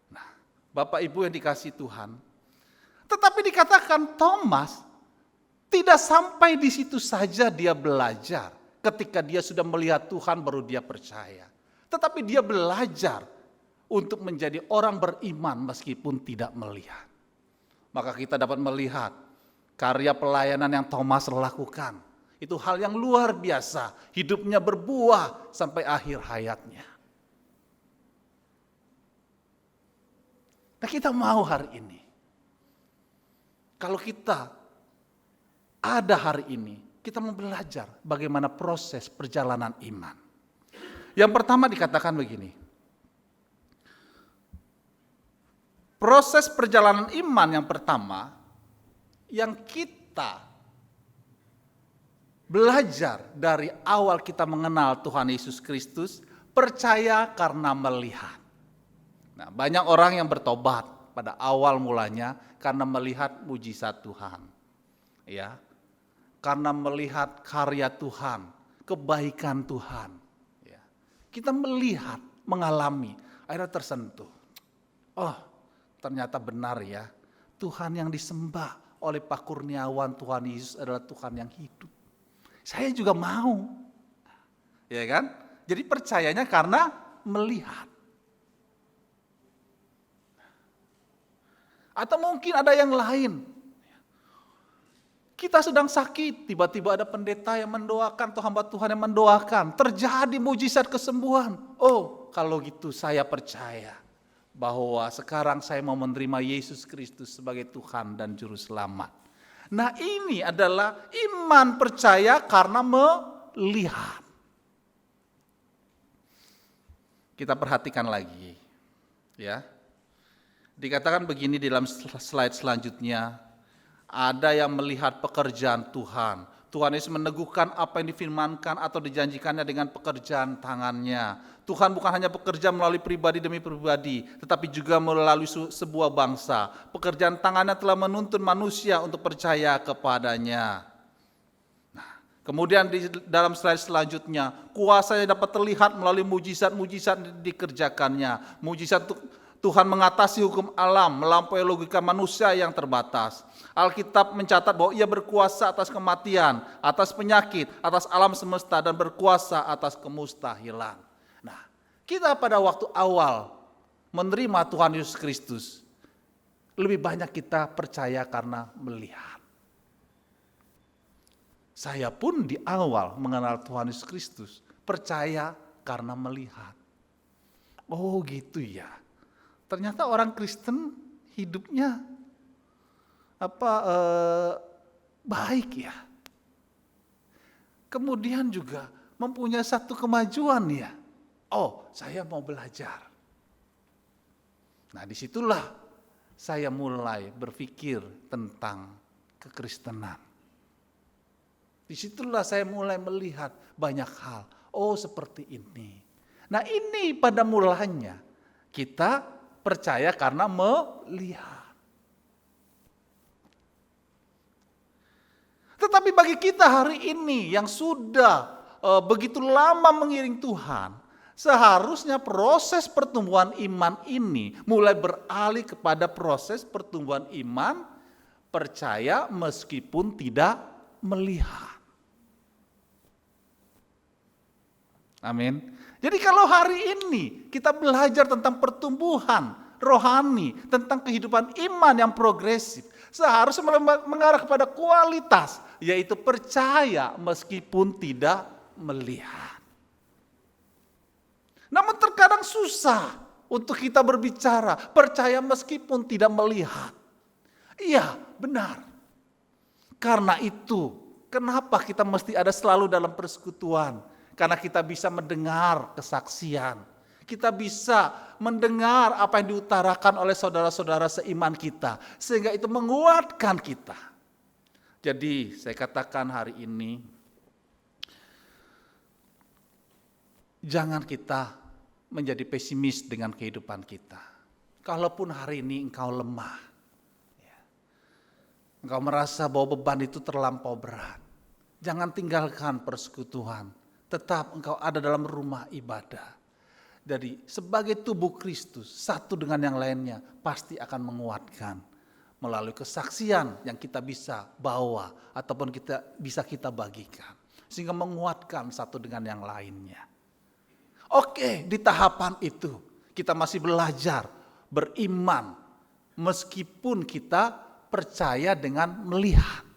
Nah, Bapak Ibu yang dikasihi Tuhan. Tetapi dikatakan Thomas tidak sampai di situ saja dia belajar. Ketika dia sudah melihat Tuhan baru dia percaya. Tetapi dia belajar untuk menjadi orang beriman meskipun tidak melihat. Maka kita dapat melihat karya pelayanan yang Thomas lakukan. Itu hal yang luar biasa. Hidupnya berbuah sampai akhir hayatnya. Nah, kita mau hari ini, kalau kita ada hari ini, kita mau belajar bagaimana proses perjalanan iman. Yang pertama dikatakan begini. Proses perjalanan iman yang pertama, yang kita belajar dari awal kita mengenal Tuhan Yesus Kristus, percaya karena melihat. Nah, banyak orang yang bertobat pada awal mulanya karena melihat mujizat Tuhan. Ya. Karena melihat karya Tuhan, kebaikan Tuhan. Ya. Kita melihat, mengalami, akhirnya tersentuh. Oh, ternyata benar ya. Tuhan yang disembah oleh Pak Kurniawan, Tuhan Yesus adalah Tuhan yang hidup. Saya juga mau. Ya kan? Jadi percayanya karena melihat. Atau mungkin ada yang lain. Kita sedang sakit, tiba-tiba ada pendeta yang mendoakan atau hamba Tuhan yang mendoakan. Terjadi mujizat kesembuhan. Oh, kalau gitu saya percaya bahwa sekarang saya mau menerima Yesus Kristus sebagai Tuhan dan Juru Selamat. Nah, ini adalah iman percaya karena melihat. Kita perhatikan lagi. Ya. Dikatakan begini di dalam slide selanjutnya, ada yang melihat pekerjaan Tuhan. Tuhan Yesus meneguhkan apa yang difirmankan atau dijanjikannya dengan pekerjaan tangannya. Tuhan bukan hanya bekerja melalui pribadi demi pribadi, tetapi juga melalui sebuah bangsa. Pekerjaan tangannya telah menuntun manusia untuk percaya kepadanya. Nah, kemudian di dalam slide selanjutnya, kuasanya dapat terlihat melalui mujizat-mujizat dikerjakannya. Mujizat Tuhan mengatasi hukum alam, melampaui logika manusia yang terbatas. Alkitab mencatat bahwa ia berkuasa atas kematian, atas penyakit, atas alam semesta, dan berkuasa atas kemustahilan. Nah, kita pada waktu awal menerima Tuhan Yesus Kristus, lebih banyak kita percaya karena melihat. Saya pun di awal mengenal Tuhan Yesus Kristus, percaya karena melihat. Oh gitu ya. Ternyata orang Kristen hidupnya baik ya. Kemudian juga mempunyai satu kemajuan ya. Oh, saya mau belajar. Nah, disitulah saya mulai berpikir tentang kekristenan. Disitulah saya mulai melihat banyak hal. Oh, seperti ini. Nah, ini pada mulanya kita percaya karena melihat. Tetapi bagi kita hari ini yang sudah begitu lama mengiring Tuhan, seharusnya proses pertumbuhan iman ini mulai beralih kepada proses pertumbuhan iman percaya meskipun tidak melihat. Amin. Jadi kalau hari ini kita belajar tentang pertumbuhan rohani, tentang kehidupan iman yang progresif, seharusnya mengarah kepada kualitas, yaitu percaya meskipun tidak melihat. Namun terkadang susah untuk kita berbicara, percaya meskipun tidak melihat. Iya, benar. Karena itu, kenapa kita mesti ada selalu dalam persekutuan? Karena kita bisa mendengar kesaksian. Kita bisa mendengar apa yang diutarakan oleh saudara-saudara seiman kita. Sehingga itu menguatkan kita. Jadi saya katakan hari ini, jangan kita menjadi pesimis dengan kehidupan kita. Kalaupun hari ini engkau lemah, engkau merasa bahwa beban itu terlampau berat, jangan tinggalkan persekutuan. Tetap engkau ada dalam rumah ibadah. Jadi sebagai tubuh Kristus, satu dengan yang lainnya pasti akan menguatkan. Melalui kesaksian yang kita bisa bawa ataupun kita bagikan. Sehingga menguatkan satu dengan yang lainnya. Oke, di tahapan itu kita masih belajar beriman. Meskipun kita percaya dengan melihat.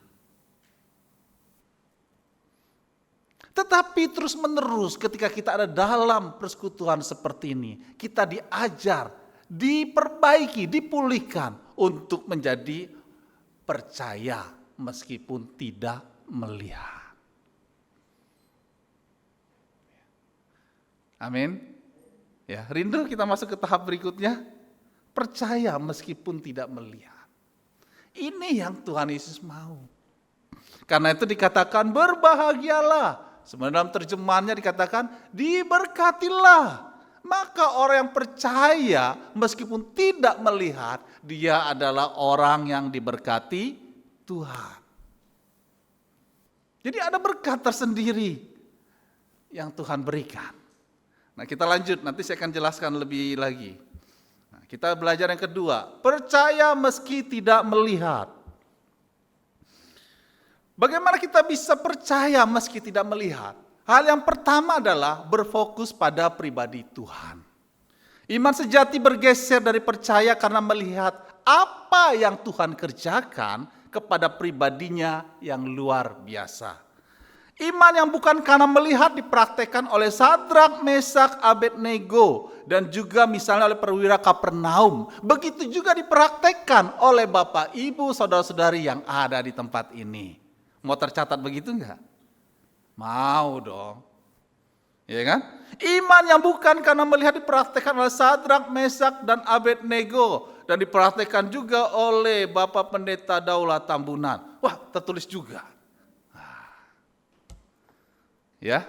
Tetapi terus menerus ketika kita ada dalam persekutuan seperti ini, kita diajar, diperbaiki, dipulihkan untuk menjadi percaya meskipun tidak melihat. Amin. Ya, rindu kita masuk ke tahap berikutnya, percaya meskipun tidak melihat. Ini yang Tuhan Yesus mau. Karena itu dikatakan berbahagialah. Sebenarnya dalam terjemahannya dikatakan diberkatilah. Maka orang yang percaya meskipun tidak melihat, dia adalah orang yang diberkati Tuhan. Jadi ada berkat tersendiri yang Tuhan berikan. Nah, kita lanjut, nanti saya akan jelaskan lebih lagi. Nah, kita belajar yang kedua, percaya meski tidak melihat. Bagaimana kita bisa percaya meski tidak melihat? Hal yang pertama adalah berfokus pada pribadi Tuhan. Iman sejati bergeser dari percaya karena melihat apa yang Tuhan kerjakan kepada pribadinya yang luar biasa. Iman yang bukan karena melihat dipraktekkan oleh Sadrak, Mesak, Abednego dan juga misalnya oleh perwira Kapernaum. Begitu juga dipraktekkan oleh Bapak, Ibu, saudara-saudari yang ada di tempat ini. Mau tercatat begitu enggak? Mau dong. Ya kan? Iman yang bukan karena melihat dipraktekkan oleh Sadrak, Mesak, dan Abednego. Dan dipraktekkan juga oleh Bapak Pendeta Daulat Tambunan. Wah, tertulis juga. Ya,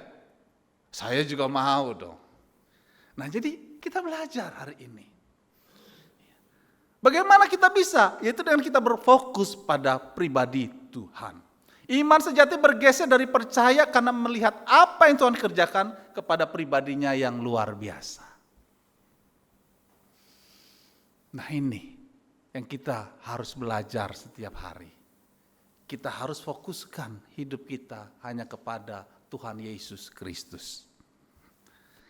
saya juga mau dong. Nah, jadi kita belajar hari ini. Bagaimana kita bisa? Yaitu dengan kita berfokus pada pribadi Tuhan. Iman sejati bergeser dari percaya karena melihat apa yang Tuhan kerjakan kepada pribadinya yang luar biasa. Nah, ini yang kita harus belajar setiap hari. Kita harus fokuskan hidup kita hanya kepada Tuhan Yesus Kristus.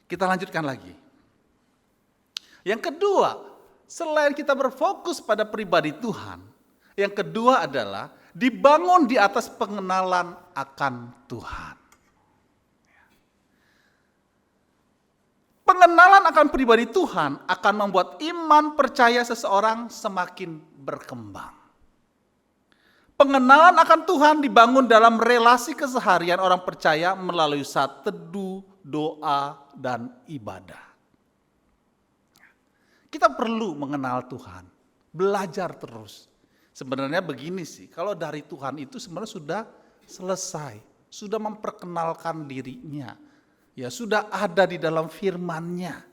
Kita lanjutkan lagi. Yang kedua, selain kita berfokus pada pribadi Tuhan, yang kedua adalah dibangun di atas pengenalan akan Tuhan. Pengenalan akan pribadi Tuhan akan membuat iman percaya seseorang semakin berkembang. Pengenalan akan Tuhan dibangun dalam relasi keseharian orang percaya melalui saat teduh, doa, dan ibadah. Kita perlu mengenal Tuhan, belajar terus. Sebenarnya begini sih, kalau dari Tuhan itu sebenarnya sudah selesai, sudah memperkenalkan dirinya, ya sudah ada di dalam firman-Nya.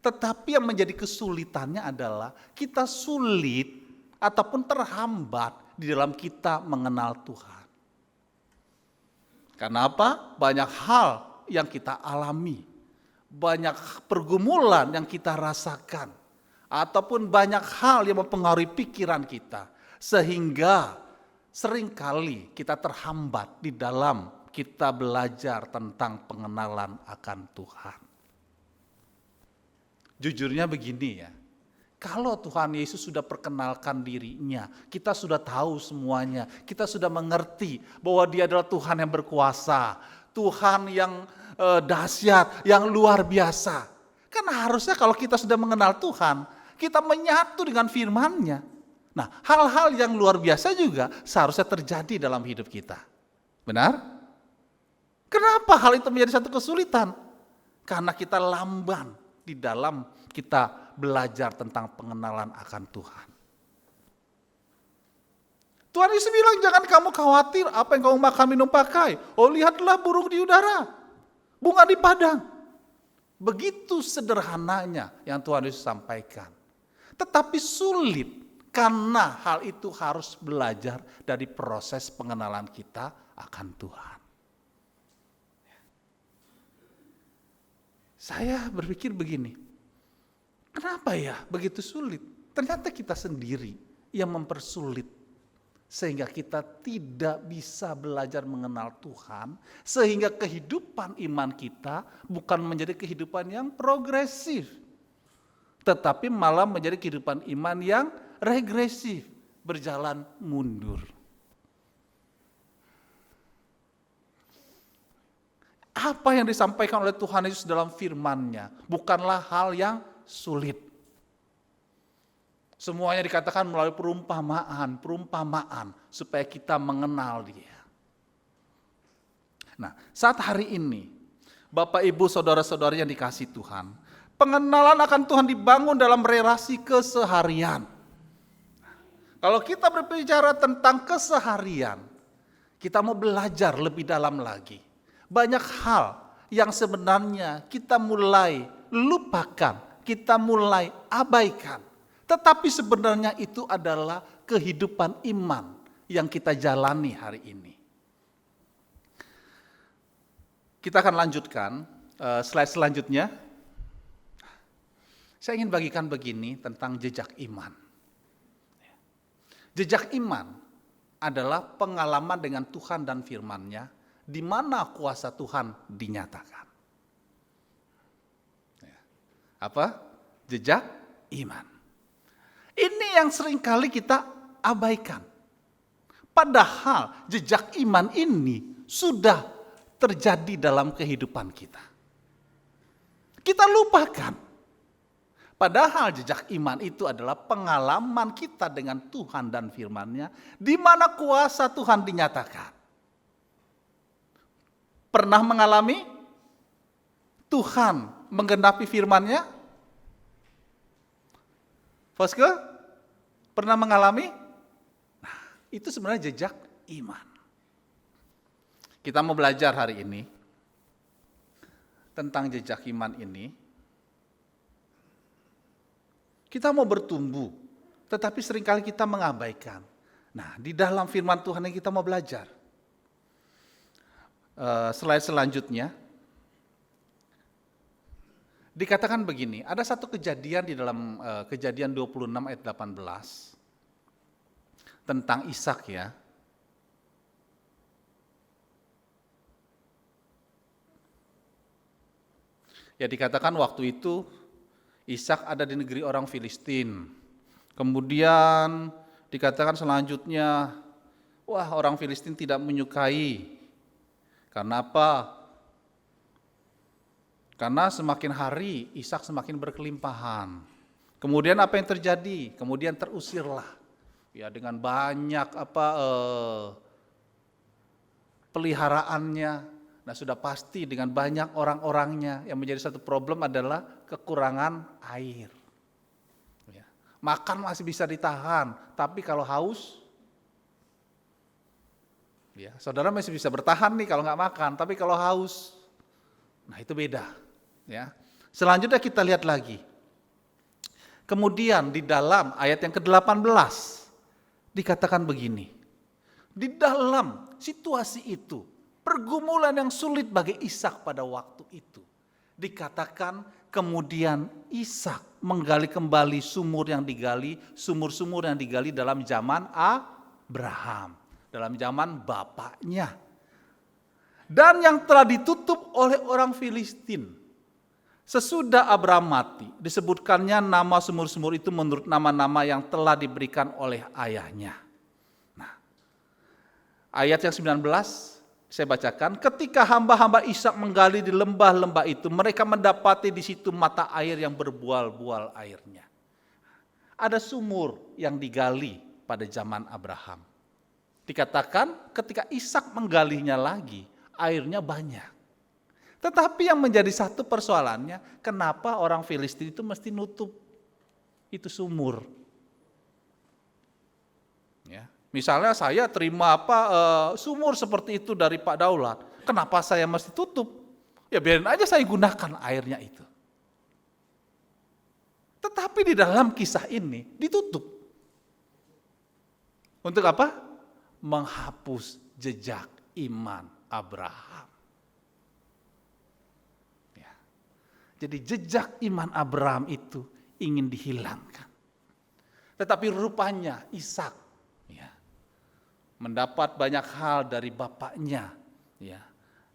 Tetapi yang menjadi kesulitannya adalah kita sulit ataupun terhambat di dalam kita mengenal Tuhan. Karena apa? Banyak hal yang kita alami, banyak pergumulan yang kita rasakan, ataupun banyak hal yang mempengaruhi pikiran kita. Sehingga seringkali kita terhambat di dalam kita belajar tentang pengenalan akan Tuhan. Jujurnya begini ya, kalau Tuhan Yesus sudah perkenalkan dirinya, kita sudah tahu semuanya, kita sudah mengerti bahwa Dia adalah Tuhan yang berkuasa, Tuhan yang dahsyat, yang luar biasa. Kan harusnya kalau kita sudah mengenal Tuhan, kita menyatu dengan firman-Nya. Nah, hal-hal yang luar biasa juga seharusnya terjadi dalam hidup kita. Benar? Kenapa hal itu menjadi satu kesulitan? Karena kita lamban di dalam kita belajar tentang pengenalan akan Tuhan. Tuhan Yesus bilang, jangan kamu khawatir apa yang kamu makan, minum, pakai. Oh, lihatlah burung di udara, bunga di padang. Begitu sederhananya yang Tuhan Yesus sampaikan. Tetapi sulit. Karena hal itu harus belajar dari proses pengenalan kita akan Tuhan. Saya berpikir begini, kenapa ya begitu sulit? Ternyata kita sendiri yang mempersulit. Sehingga kita tidak bisa belajar mengenal Tuhan. Sehingga kehidupan iman kita bukan menjadi kehidupan yang progresif. Tetapi malah menjadi kehidupan iman yang regresif, berjalan mundur. apa yang disampaikan oleh Tuhan Yesus dalam firman-Nya bukanlah hal yang sulit. Semuanya dikatakan melalui perumpamaan supaya kita mengenal Dia. Nah, saat hari ini, Bapak, Ibu, saudara-saudari yang dikasihi Tuhan, pengenalan akan Tuhan dibangun dalam relasi keseharian. Kalau kita berbicara tentang keseharian, kita mau belajar lebih dalam lagi. Banyak hal yang sebenarnya kita mulai lupakan, kita mulai abaikan. Tetapi sebenarnya itu adalah kehidupan iman yang kita jalani hari ini. Kita akan lanjutkan slide selanjutnya. Saya ingin bagikan begini tentang jejak iman. Jejak iman adalah pengalaman dengan Tuhan dan firman-Nya, di mana kuasa Tuhan dinyatakan. Apa? Jejak iman. Ini yang seringkali kita abaikan. Padahal jejak iman ini sudah terjadi dalam kehidupan kita. Kita lupakan. Padahal jejak iman itu adalah pengalaman kita dengan Tuhan dan firman-Nya, di mana kuasa Tuhan dinyatakan. Pernah mengalami Tuhan menggenapi firman-Nya? Foske? Pernah mengalami? Nah, itu sebenarnya jejak iman. Kita mau belajar hari ini tentang jejak iman ini. Kita mau bertumbuh, tetapi seringkali kita mengabaikan. Nah, di dalam firman Tuhan yang kita mau belajar. Slide selanjutnya. Dikatakan begini, ada satu kejadian di dalam Kejadian 26 ayat 18 tentang Ishak ya. Ya, dikatakan waktu itu Ishak ada di negeri orang Filistin. Kemudian dikatakan selanjutnya, wah, orang Filistin tidak menyukai. Karena apa? Karena semakin hari Ishak semakin berkelimpahan. Kemudian apa yang terjadi? Kemudian terusirlah, ya, dengan banyak peliharaannya. Nah, sudah pasti dengan banyak orang-orangnya. Yang menjadi satu problem adalah kekurangan air. Ya. Makan masih bisa ditahan, tapi kalau haus, ya, saudara masih bisa bertahan nih kalau nggak makan, tapi kalau haus, nah itu beda. Ya. Selanjutnya kita lihat lagi. Kemudian di dalam ayat yang ke-18 dikatakan begini. Di dalam situasi itu, pergumulan yang sulit bagi Ishak pada waktu itu, dikatakan kemudian Ishak menggali kembali sumur-sumur yang digali dalam zaman Abraham, dalam zaman bapaknya. Dan yang telah ditutup oleh orang Filistin. Sesudah Abraham mati, disebutkannya nama sumur-sumur itu menurut nama-nama yang telah diberikan oleh ayahnya. Nah, ayat yang 19 saya bacakan, ketika hamba-hamba Ishak menggali di lembah-lembah itu, mereka mendapati di situ mata air yang berbual-bual airnya. Ada sumur yang digali pada zaman Abraham. Dikatakan ketika Ishak menggalinya lagi, airnya banyak. Tetapi yang menjadi satu persoalannya, kenapa orang Filistin itu mesti nutup itu sumur? Ya. Misalnya saya terima sumur seperti itu dari Pak Daulat, kenapa saya mesti tutup? Ya biarin aja saya gunakan airnya itu. Tetapi di dalam kisah ini ditutup. Untuk apa? Menghapus jejak iman Abraham. Jadi jejak iman Abraham itu ingin dihilangkan. Tetapi rupanya Ishak mendapat banyak hal dari bapaknya, ya,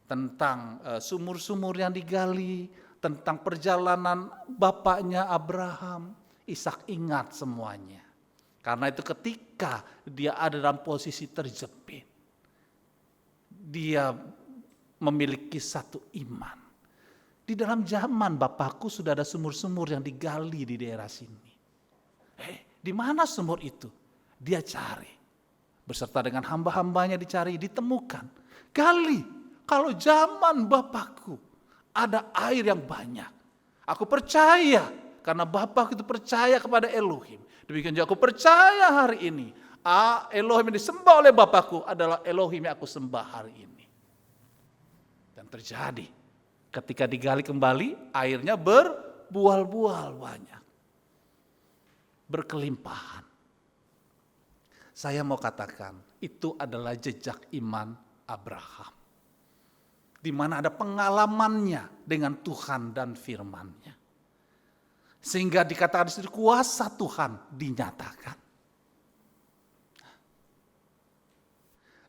tentang sumur-sumur yang digali, tentang perjalanan bapaknya Abraham. Ishak ingat semuanya. Karena itu ketika dia ada dalam posisi terjepit, dia memiliki satu iman. Di dalam zaman Bapakku sudah ada sumur-sumur yang digali di daerah sini. Di mana sumur itu? Dia cari. Beserta dengan hamba-hambanya dicari, ditemukan. Gali. Kalau zaman Bapakku ada air yang banyak. Aku percaya karena Bapakku itu percaya kepada Elohim. Demikian juga aku percaya hari ini. Elohim yang disembah oleh Bapakku adalah Elohim yang aku sembah hari ini. Dan terjadi. Ketika digali kembali, airnya berbual-bual banyak. Berkelimpahan. Saya mau katakan, itu adalah jejak iman Abraham. Di mana ada pengalamannya dengan Tuhan dan firman-Nya. Sehingga dikatakan di situ kuasa Tuhan dinyatakan.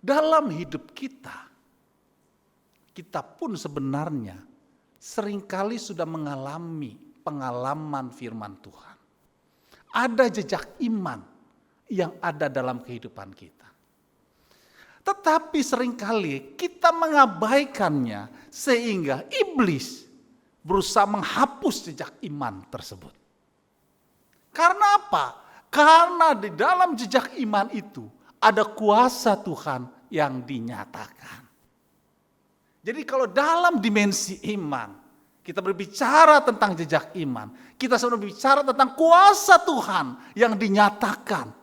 Dalam hidup kita pun sebenarnya seringkali sudah mengalami pengalaman firman Tuhan. Ada jejak iman yang ada dalam kehidupan kita. Tetapi seringkali kita mengabaikannya sehingga iblis berusaha menghapus jejak iman tersebut. Karena apa? Karena di dalam jejak iman itu ada kuasa Tuhan yang dinyatakan. Jadi kalau dalam dimensi iman, kita berbicara tentang jejak iman, kita sedang berbicara tentang kuasa Tuhan yang dinyatakan.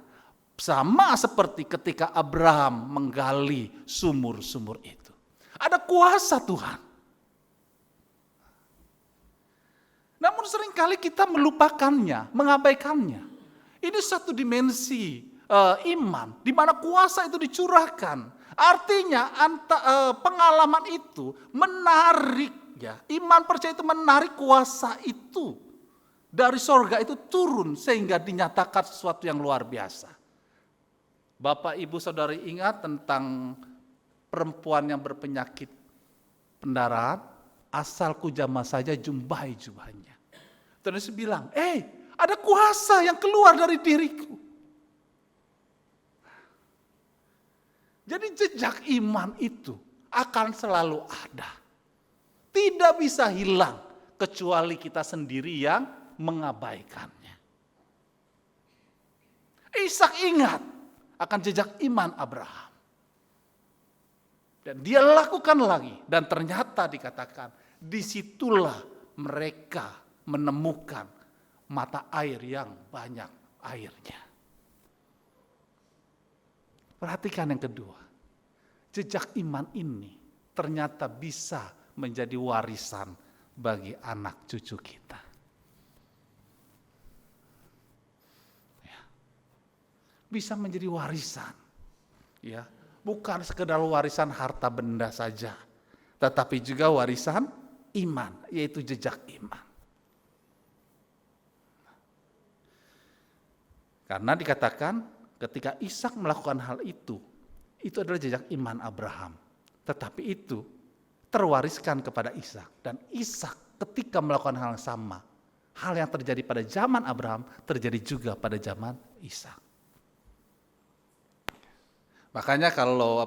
Sama seperti ketika Abraham menggali sumur-sumur itu. Ada kuasa Tuhan. Namun seringkali kita melupakannya, mengabaikannya. Ini satu dimensi iman, di mana kuasa itu dicurahkan. Artinya pengalaman itu menarik, ya. Iman percaya itu menarik kuasa itu dari sorga itu turun sehingga dinyatakan sesuatu yang luar biasa. Bapak, Ibu, Saudari ingat tentang perempuan yang berpenyakit pendarahan, asalku jamah saja jumbai jubahnya. Terus bilang, ada kuasa yang keluar dari diriku. Jadi jejak iman itu akan selalu ada. Tidak bisa hilang kecuali kita sendiri yang mengabaikannya. Ishak ingat akan jejak iman Abraham. Dan dia lakukan lagi. Dan ternyata dikatakan disitulah mereka menemukan mata air yang banyak airnya. Perhatikan yang kedua, jejak iman ini ternyata bisa menjadi warisan bagi anak cucu kita. Ya. Bisa menjadi warisan, ya, bukan sekedar warisan harta benda saja, tetapi juga warisan iman, yaitu jejak iman. Karena dikatakan ketika Ishak melakukan hal itu adalah jejak iman Abraham. Tetapi itu terwariskan kepada Ishak. Dan Ishak ketika melakukan hal yang sama, hal yang terjadi pada zaman Abraham terjadi juga pada zaman Ishak. Makanya kalau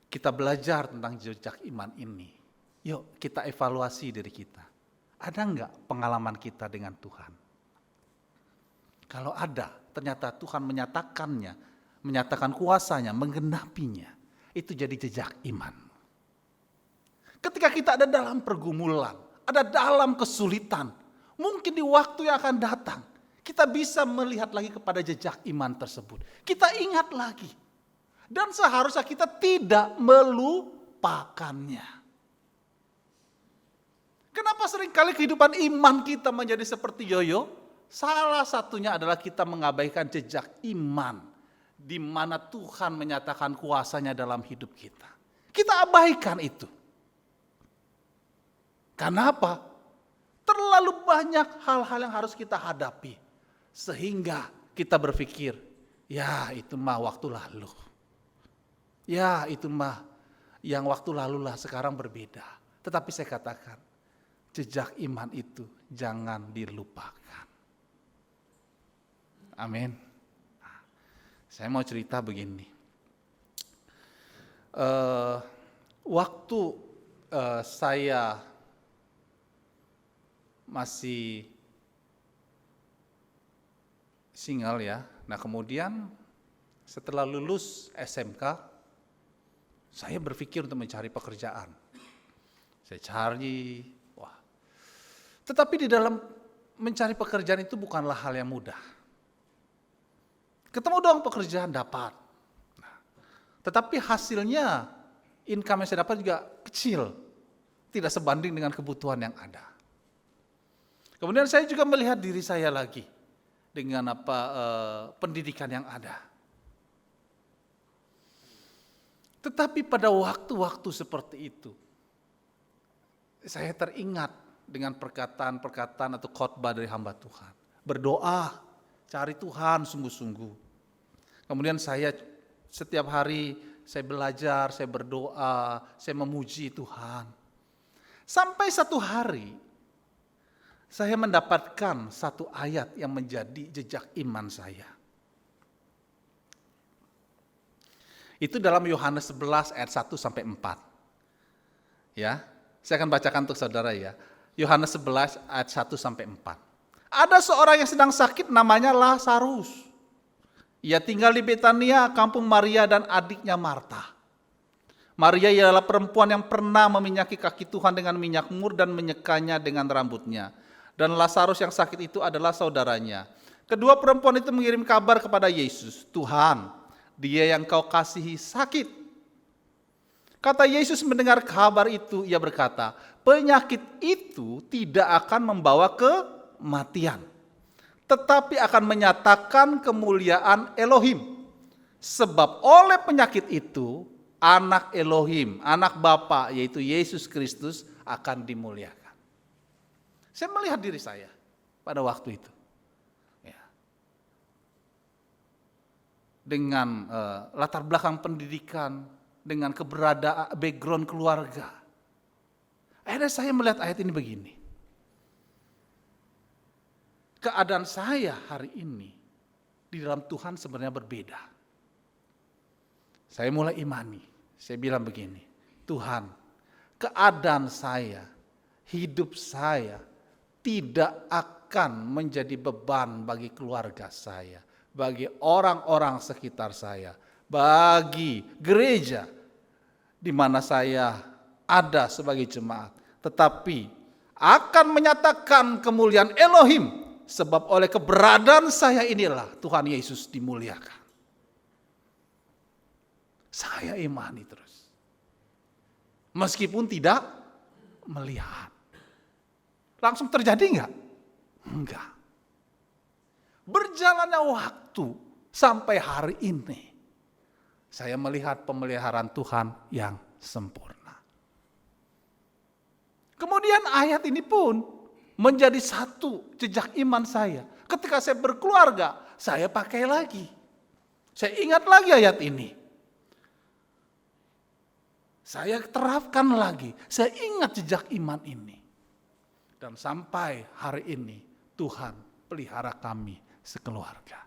kita belajar tentang jejak iman ini, yuk kita evaluasi diri kita. Ada enggak pengalaman kita dengan Tuhan? Kalau ada, ternyata Tuhan menyatakannya, menyatakan kuasanya, menggenapinya. Itu jadi jejak iman. Ketika kita ada dalam pergumulan, ada dalam kesulitan, mungkin di waktu yang akan datang, kita bisa melihat lagi kepada jejak iman tersebut. Kita ingat lagi. Dan seharusnya kita tidak melupakannya. Kenapa seringkali kehidupan iman kita menjadi seperti yoyo? Salah satunya adalah kita mengabaikan jejak iman di mana Tuhan menyatakan kuasanya dalam hidup kita. Kita abaikan itu. Karena apa? Terlalu banyak hal-hal yang harus kita hadapi. Sehingga kita berpikir, ya itu mah waktu lalu. Ya itu mah yang waktu lalu lah, sekarang berbeda. Tetapi saya katakan, jejak iman itu jangan dilupakan. Amin. Saya mau cerita begini. waktu saya masih single ya. Nah kemudian setelah lulus SMK, saya berpikir untuk mencari pekerjaan. Saya cari, tetapi di dalam mencari pekerjaan itu bukanlah hal yang mudah. Ketemu dong pekerjaan dapat. Nah, tetapi hasilnya, income yang saya dapat juga kecil. Tidak sebanding dengan kebutuhan yang ada. Kemudian saya juga melihat diri saya lagi dengan pendidikan yang ada. Tetapi pada waktu-waktu seperti itu, saya teringat dengan perkataan-perkataan atau khotbah dari hamba Tuhan. Berdoa, cari Tuhan sungguh-sungguh. Kemudian saya setiap hari saya belajar, saya berdoa, saya memuji Tuhan. Sampai satu hari, saya mendapatkan satu ayat yang menjadi jejak iman saya. Itu dalam Yohanes 11 ayat 1 sampai 4. Ya, saya akan bacakan untuk saudara ya. Yohanes 11 ayat 1 sampai 4. Ada seorang yang sedang sakit namanya Lazarus. Ia tinggal di Betania, kampung Maria dan adiknya Marta. Maria ialah perempuan yang pernah meminyaki kaki Tuhan dengan minyak mur dan menyekanya dengan rambutnya. Dan Lazarus yang sakit itu adalah saudaranya. Kedua perempuan itu mengirim kabar kepada Yesus, Tuhan, dia yang kau kasihi sakit. Kata Yesus mendengar kabar itu, ia berkata, penyakit itu tidak akan membawa kematian, tetapi akan menyatakan kemuliaan Elohim. Sebab oleh penyakit itu, anak Elohim, anak Bapa, yaitu Yesus Kristus akan dimuliakan. Saya melihat diri saya pada waktu itu. Ya. Dengan latar belakang pendidikan, dengan keberadaan background keluarga. Akhirnya saya melihat ayat ini begini. Keadaan saya hari ini di dalam Tuhan sebenarnya berbeda. Saya mulai imani. Saya bilang begini, Tuhan, keadaan saya, hidup saya tidak akan menjadi beban bagi keluarga saya, bagi orang-orang sekitar saya, bagi gereja di mana saya ada sebagai jemaat, tetapi akan menyatakan kemuliaan Elohim, sebab oleh keberadaan saya inilah Tuhan Yesus dimuliakan. Saya imani terus, meskipun tidak melihat. Langsung terjadi enggak? Enggak. Berjalannya waktu sampai hari ini, saya melihat pemeliharaan Tuhan yang sempurna. Kemudian ayat ini pun menjadi satu jejak iman saya. Ketika saya berkeluarga, saya pakai lagi. Saya ingat lagi ayat ini. Saya terapkan lagi. Saya ingat jejak iman ini. Dan sampai hari ini Tuhan pelihara kami sekeluarga.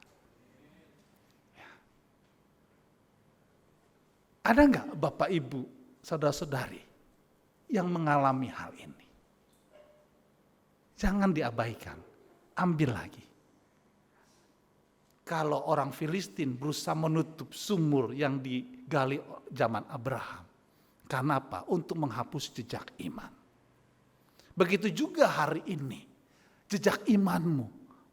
Ada enggak Bapak Ibu, saudara-saudari yang mengalami hal ini? Jangan diabaikan, ambil lagi. Kalau orang Filistin berusaha menutup sumur yang digali zaman Abraham. Karena apa? Untuk menghapus jejak iman. Begitu juga hari ini, jejak imanmu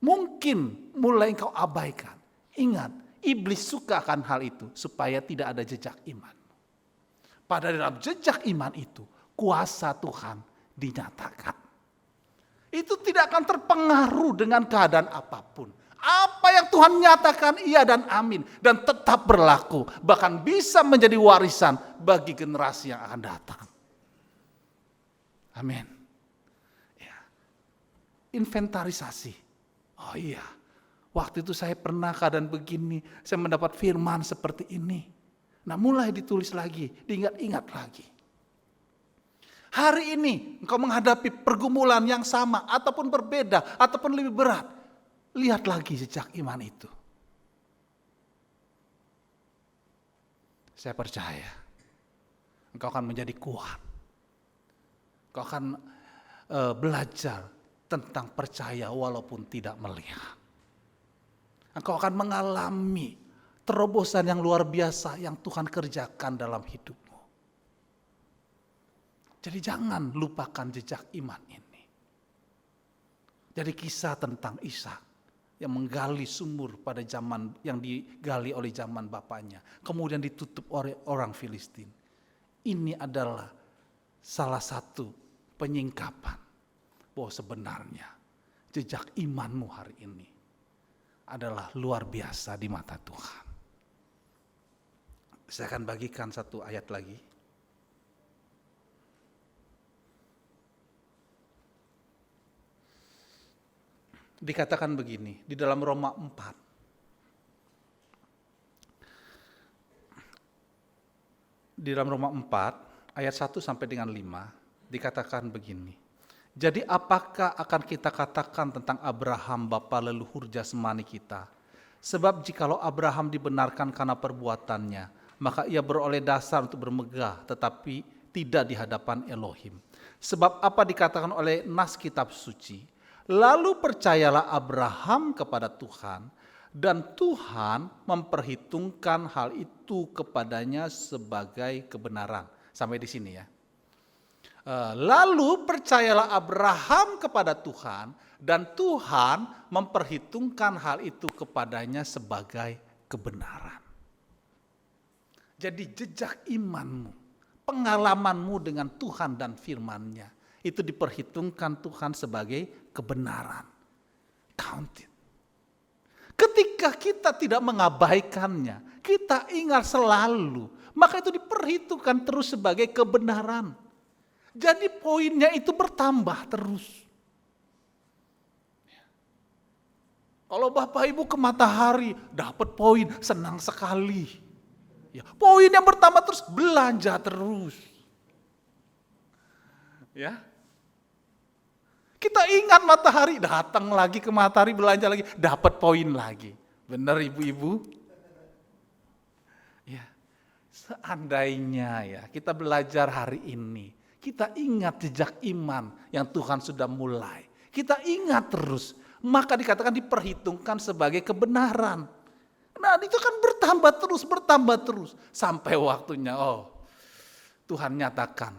mungkin mulai engkau abaikan. Ingat, iblis suka akan hal itu supaya tidak ada jejak imanmu. Pada dalam jejak iman itu, kuasa Tuhan dinyatakan. Itu tidak akan terpengaruh dengan keadaan apapun. Apa yang Tuhan nyatakan iya dan amin. Dan tetap berlaku. Bahkan bisa menjadi warisan bagi generasi yang akan datang. Amin. Ya. Inventarisasi. Oh iya. Waktu itu saya pernah keadaan begini. Saya mendapat firman seperti ini. Nah mulai ditulis lagi. Diingat-ingat lagi. Hari ini engkau menghadapi pergumulan yang sama. Ataupun berbeda. Ataupun lebih berat. Lihat lagi jejak iman itu. Saya percaya Engkau akan menjadi kuat. Engkau akan belajar tentang percaya walaupun tidak melihat. Engkau akan mengalami terobosan yang luar biasa yang Tuhan kerjakan dalam hidupmu. Jadi jangan lupakan jejak iman ini. Jadi kisah tentang Ishak yang menggali sumur pada zaman yang digali oleh zaman bapaknya, kemudian ditutup oleh orang Filistin. Ini adalah salah satu penyingkapan bahwa sebenarnya jejak imanmu hari ini adalah luar biasa di mata Tuhan. Saya akan bagikan satu ayat lagi. Dikatakan begini di dalam Roma 4. Di dalam Roma 4 ayat 1 sampai dengan 5 dikatakan begini. Jadi apakah akan kita katakan tentang Abraham bapa leluhur jasmani kita? Sebab jikalau Abraham dibenarkan karena perbuatannya, maka ia beroleh dasar untuk bermegah tetapi tidak di hadapan Elohim. Sebab apa dikatakan oleh nas kitab suci? Lalu percayalah Abraham kepada Tuhan dan Tuhan memperhitungkan hal itu kepadanya sebagai kebenaran. Sampai di sini ya. Lalu percayalah Abraham kepada Tuhan dan Tuhan memperhitungkan hal itu kepadanya sebagai kebenaran. Jadi jejak imanmu, pengalamanmu dengan Tuhan dan firman-Nya itu diperhitungkan Tuhan sebagai kebenaran. Count it. Ketika kita tidak mengabaikannya, kita ingat selalu, maka itu diperhitungkan terus sebagai kebenaran. Jadi poinnya itu bertambah terus. Kalau Bapak Ibu ke matahari dapat poin, senang sekali. Ya, poin yang bertambah terus, belanja terus. Ya. Kita ingat matahari, datang lagi ke matahari, belanja lagi, dapat poin lagi. Benar ibu-ibu? Ya. Seandainya ya kita belajar hari ini, kita ingat jejak iman yang Tuhan sudah mulai. Kita ingat terus, maka dikatakan diperhitungkan sebagai kebenaran. Nah itu kan bertambah terus. Sampai waktunya, Tuhan nyatakan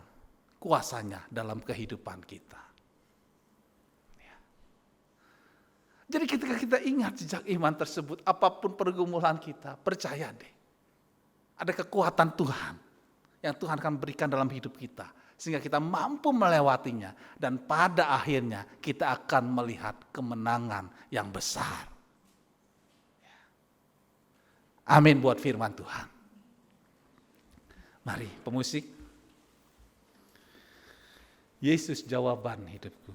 kuasanya dalam kehidupan kita. Ya. Jadi ketika kita ingat jejak iman tersebut, apapun pergumulan kita, percaya deh. Ada kekuatan Tuhan yang Tuhan akan berikan dalam hidup kita. Sehingga kita mampu melewatinya. Dan pada akhirnya kita akan melihat kemenangan yang besar. Amin buat firman Tuhan. Mari pemusik. Yesus jawaban hidupku.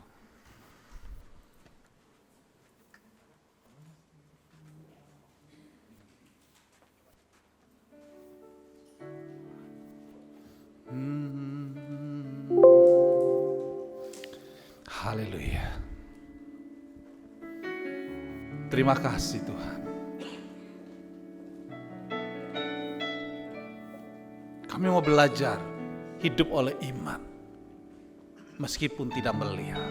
Haleluya. Terima kasih Tuhan. Kami mau belajar hidup oleh iman. Meskipun tidak melihat.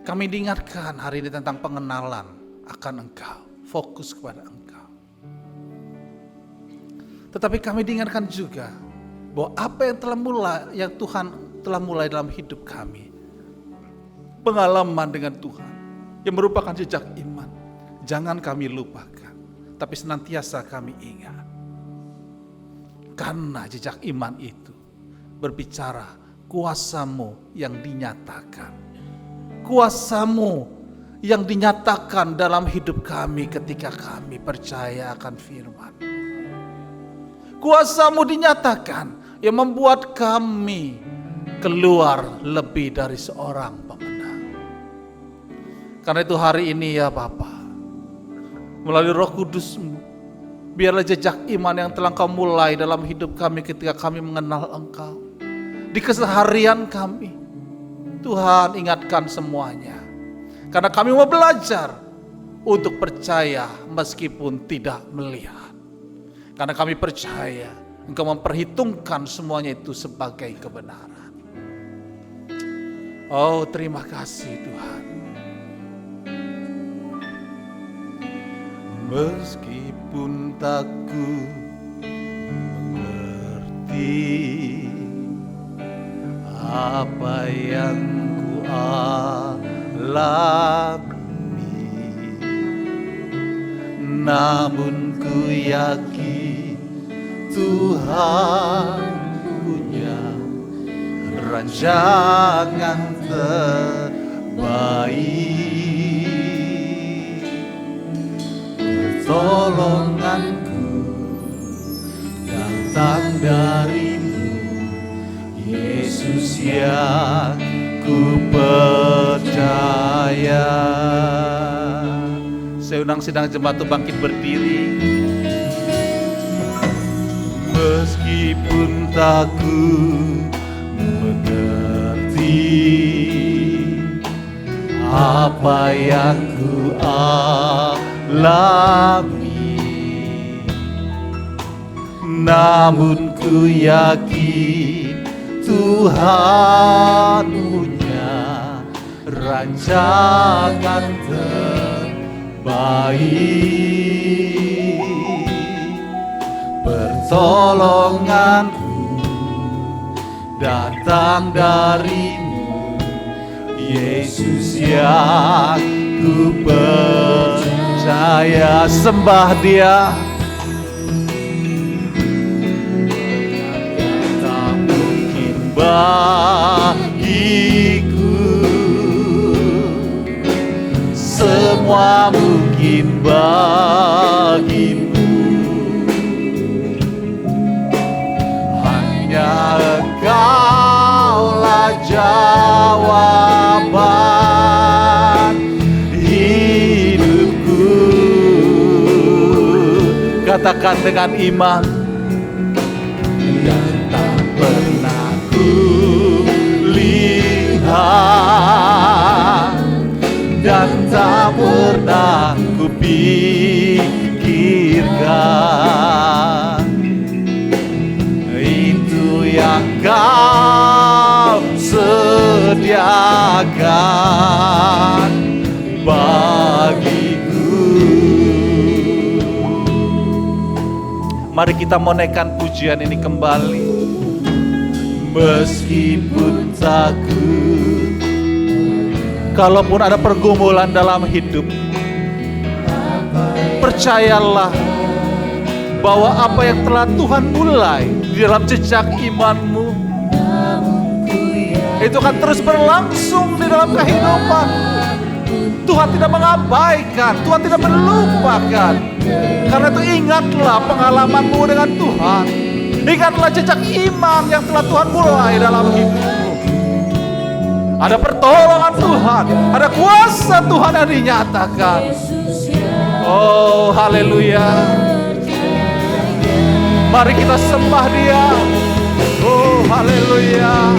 Kami diingatkan hari ini tentang pengenalan akan Engkau. Fokus kepada Engkau. Tetapi kami diingatkan juga bahwa apa yang Tuhan telah mulai dalam hidup kami. Pengalaman dengan Tuhan yang merupakan jejak iman. Jangan kami lupakan. Tapi senantiasa kami ingat. Karena jejak iman itu berbicara kuasa-Mu yang dinyatakan. Kuasa-Mu yang dinyatakan dalam hidup kami ketika kami percaya akan firman. Kuasa-Mu dinyatakan yang membuat kami keluar lebih dari seorang pemenang. Karena itu hari ini ya Bapa, melalui Roh Kudus-Mu, biarlah jejak iman yang telah Engkau mulai dalam hidup kami ketika kami mengenal Engkau. Di keseharian kami, Tuhan ingatkan semuanya. Karena kami mau belajar untuk percaya meskipun tidak melihat. Karena kami percaya Engkau memperhitungkan semuanya itu sebagai kebenaran. Oh, terima kasih Tuhan. Meskipun tak ku mengerti apa yang ku alami, namun ku yakin Tuhan punya rancangan terbaik. Pertolonganku datang darimu, Yesus yang ku percaya. Saya undang sidang jemaat itu bangkit berdiri. Meskipun tak ku mengerti apa yang ku alami, namun ku yakin Tuhan punya rancangan terbaik. Pertolonganku datang darimu, Yesus yang ku percaya. Sembah Dia. Tak mungkin bagiku, semua mungkin bagimu. Hanya Engkaulah jawaban hidupku. Katakan dengan iman. Dan tak pernah ku lihat, dan tak pernah ku pikirkan, itu yang Kau sediakan bagiku. Mari kita menaikkan pujian ini kembali. Meskipun takut, kalaupun ada pergumulan dalam hidup, percayalah bahwa apa yang telah Tuhan mulai di dalam jejak imanmu itu akan terus berlangsung di dalam kehidupan. Tuhan tidak mengabaikan, Tuhan tidak melupakan. Karena itu ingatlah pengalamanmu dengan Tuhan. Ingatlah jejak iman yang telah Tuhan mulai dalam hidupmu. Ada pertolongan Tuhan, ada kuasa Tuhan yang dinyatakan. Oh, haleluya. Mari kita sembah Dia. Oh, haleluya.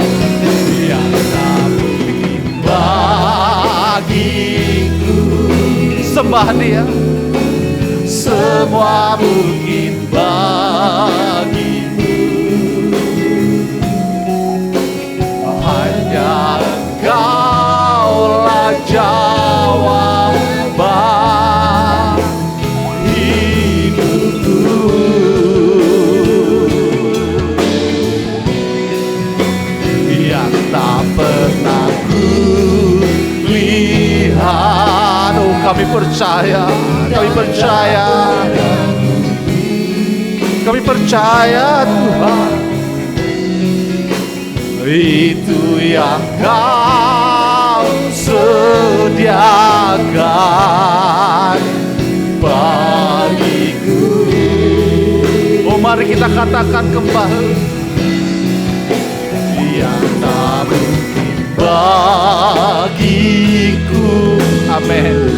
Yang tak mungkin bagiku, sembah Dia. Semua mungkin bagimu. Hanya Engkaulah jawaban hidupku. Yang tak pernah ku lihat. Oh, kami percaya, kami percaya, kami percaya Tuhan. Itu yang Kau sediakan bagiku. Oh, mari kita katakan kembali. Yang tak mungkin bagiku, amin.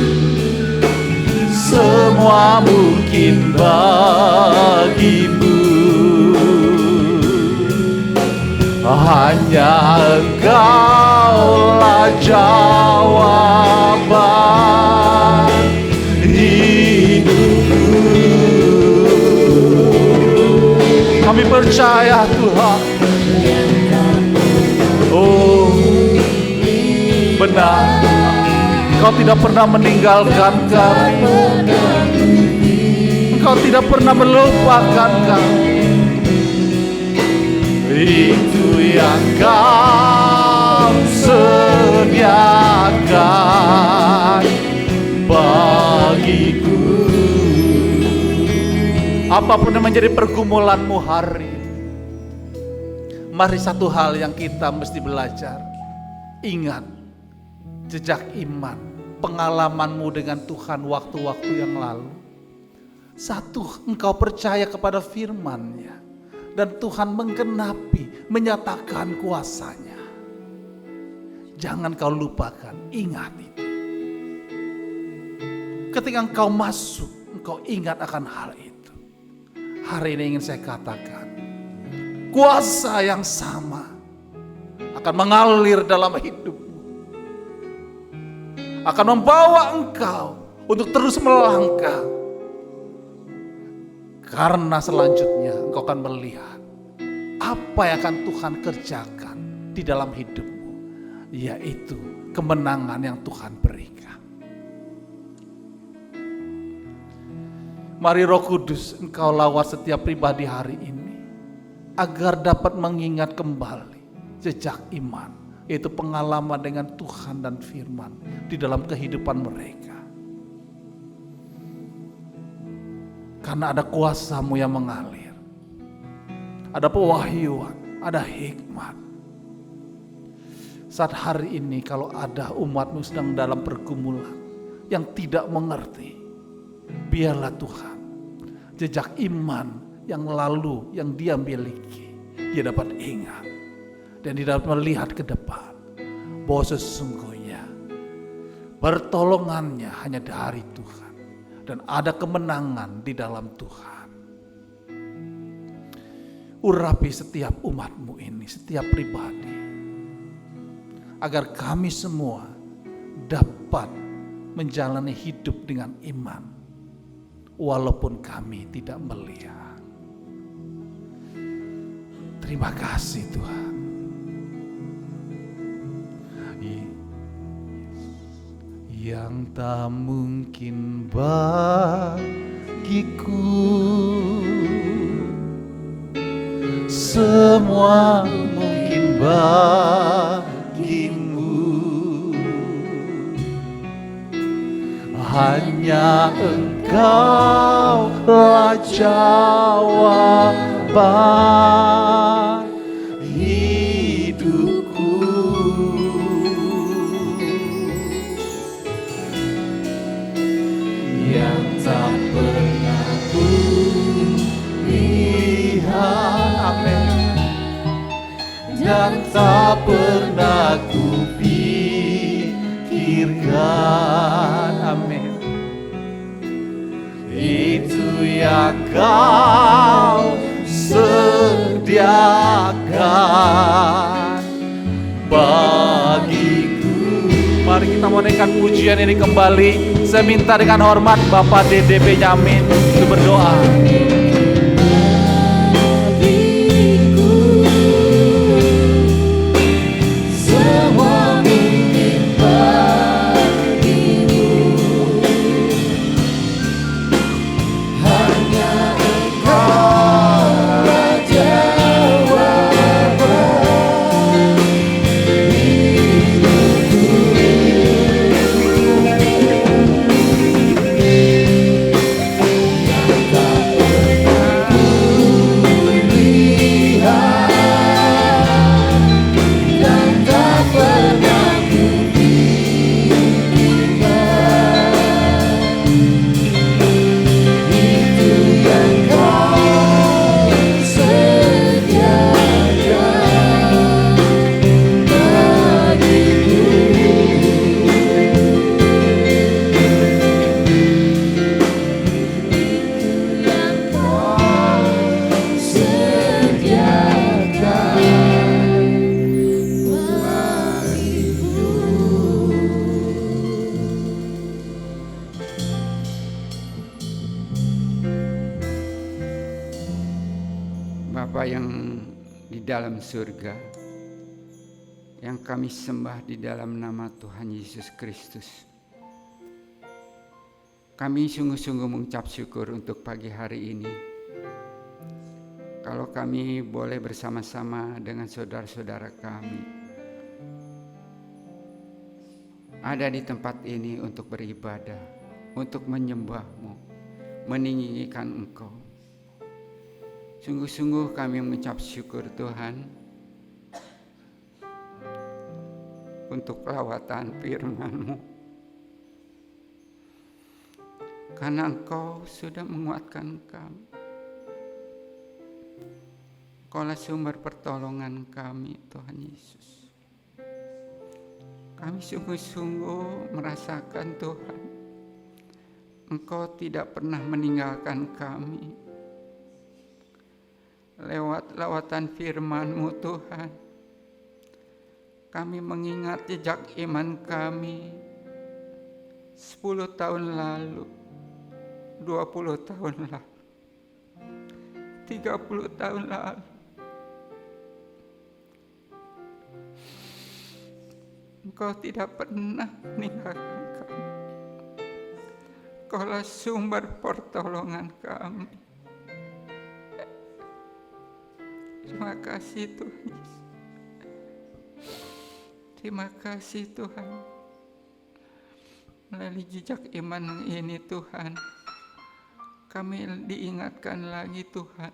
Semua mungkin bagimu. Hanya Engkaulah jawaban hidupku. Kami percaya Tuhan. Oh, benar. Engkau tidak pernah meninggalkan kami. Engkau tidak pernah melupakan kami. Itu yang Kau sediakan bagiku. Apapun yang menjadi pergumulanmu hari ini, mari satu hal yang kita mesti belajar. Ingat jejak iman, pengalamanmu dengan Tuhan waktu-waktu yang lalu. Satu, engkau percaya kepada firman-Nya. Dan Tuhan menggenapi, menyatakan kuasa-Nya. Jangan kau lupakan, ingat itu. Ketika engkau masuk, engkau ingat akan hal itu. Hari ini ingin saya katakan, kuasa yang sama akan mengalir dalam hidupmu. Akan membawa engkau untuk terus melangkah. Karena selanjutnya engkau akan melihat apa yang akan Tuhan kerjakan di dalam hidupmu, yaitu kemenangan yang Tuhan berikan. Mari Roh Kudus, engkau lawat setiap pribadi hari ini agar dapat mengingat kembali jejak iman, yaitu pengalaman dengan Tuhan dan firman di dalam kehidupan mereka. Karena ada kuasa-Mu yang mengalir. Ada pewahyuan, ada hikmat. Saat hari ini kalau ada umat-Mu sedang dalam pergumulan yang tidak mengerti, biarlah Tuhan jejak iman yang lalu yang dia miliki, dia dapat ingat. Dan dia dapat melihat ke depan bahwa sesungguhnya pertolongannya hanya dari Tuhan. Dan ada kemenangan di dalam Tuhan. Urapi setiap umat-Mu ini, setiap pribadi. Agar kami semua dapat menjalani hidup dengan iman. Walaupun kami tidak melihat. Terima kasih Tuhan. Yang tak mungkin bagiku, semua mungkin bagimu. Hanya Engkau lah jawaban hidupku. Yang tak pernah ku lihat, amin, dan tak pernah ku pikirkan, amin. Itu yang Kau sediakan bagiku. Mari kita menaikkan pujian ini kembali. Saya minta dengan hormat Bapak Dede Benyamin untuk berdoa. di dalam surga yang kami sembah di dalam nama Tuhan Yesus Kristus. Kami sungguh-sungguh mengucap syukur untuk pagi hari ini. Kalau kami boleh bersama-sama dengan saudara-saudara kami ada di tempat ini untuk beribadah, untuk menyembah-Mu, meninggikan Engkau. Sungguh-sungguh kami mengucap syukur Tuhan untuk lawatan firman-Mu, karena Engkau sudah menguatkan kami. Engkaulah sumber pertolongan kami, Tuhan Yesus. Kami sungguh-sungguh merasakan Tuhan, Engkau tidak pernah meninggalkan kami. Lewat lawatan firman-Mu Tuhan, kami mengingat jejak iman kami 10 tahun lalu, 20 tahun lalu, 30 tahun lalu. Engkau tidak pernah meninggalkan kami. Engkaulah sumber pertolongan kami. Terima kasih Tuhan Yesus. Terima kasih Tuhan. Melalui jejak iman ini Tuhan, kami diingatkan lagi Tuhan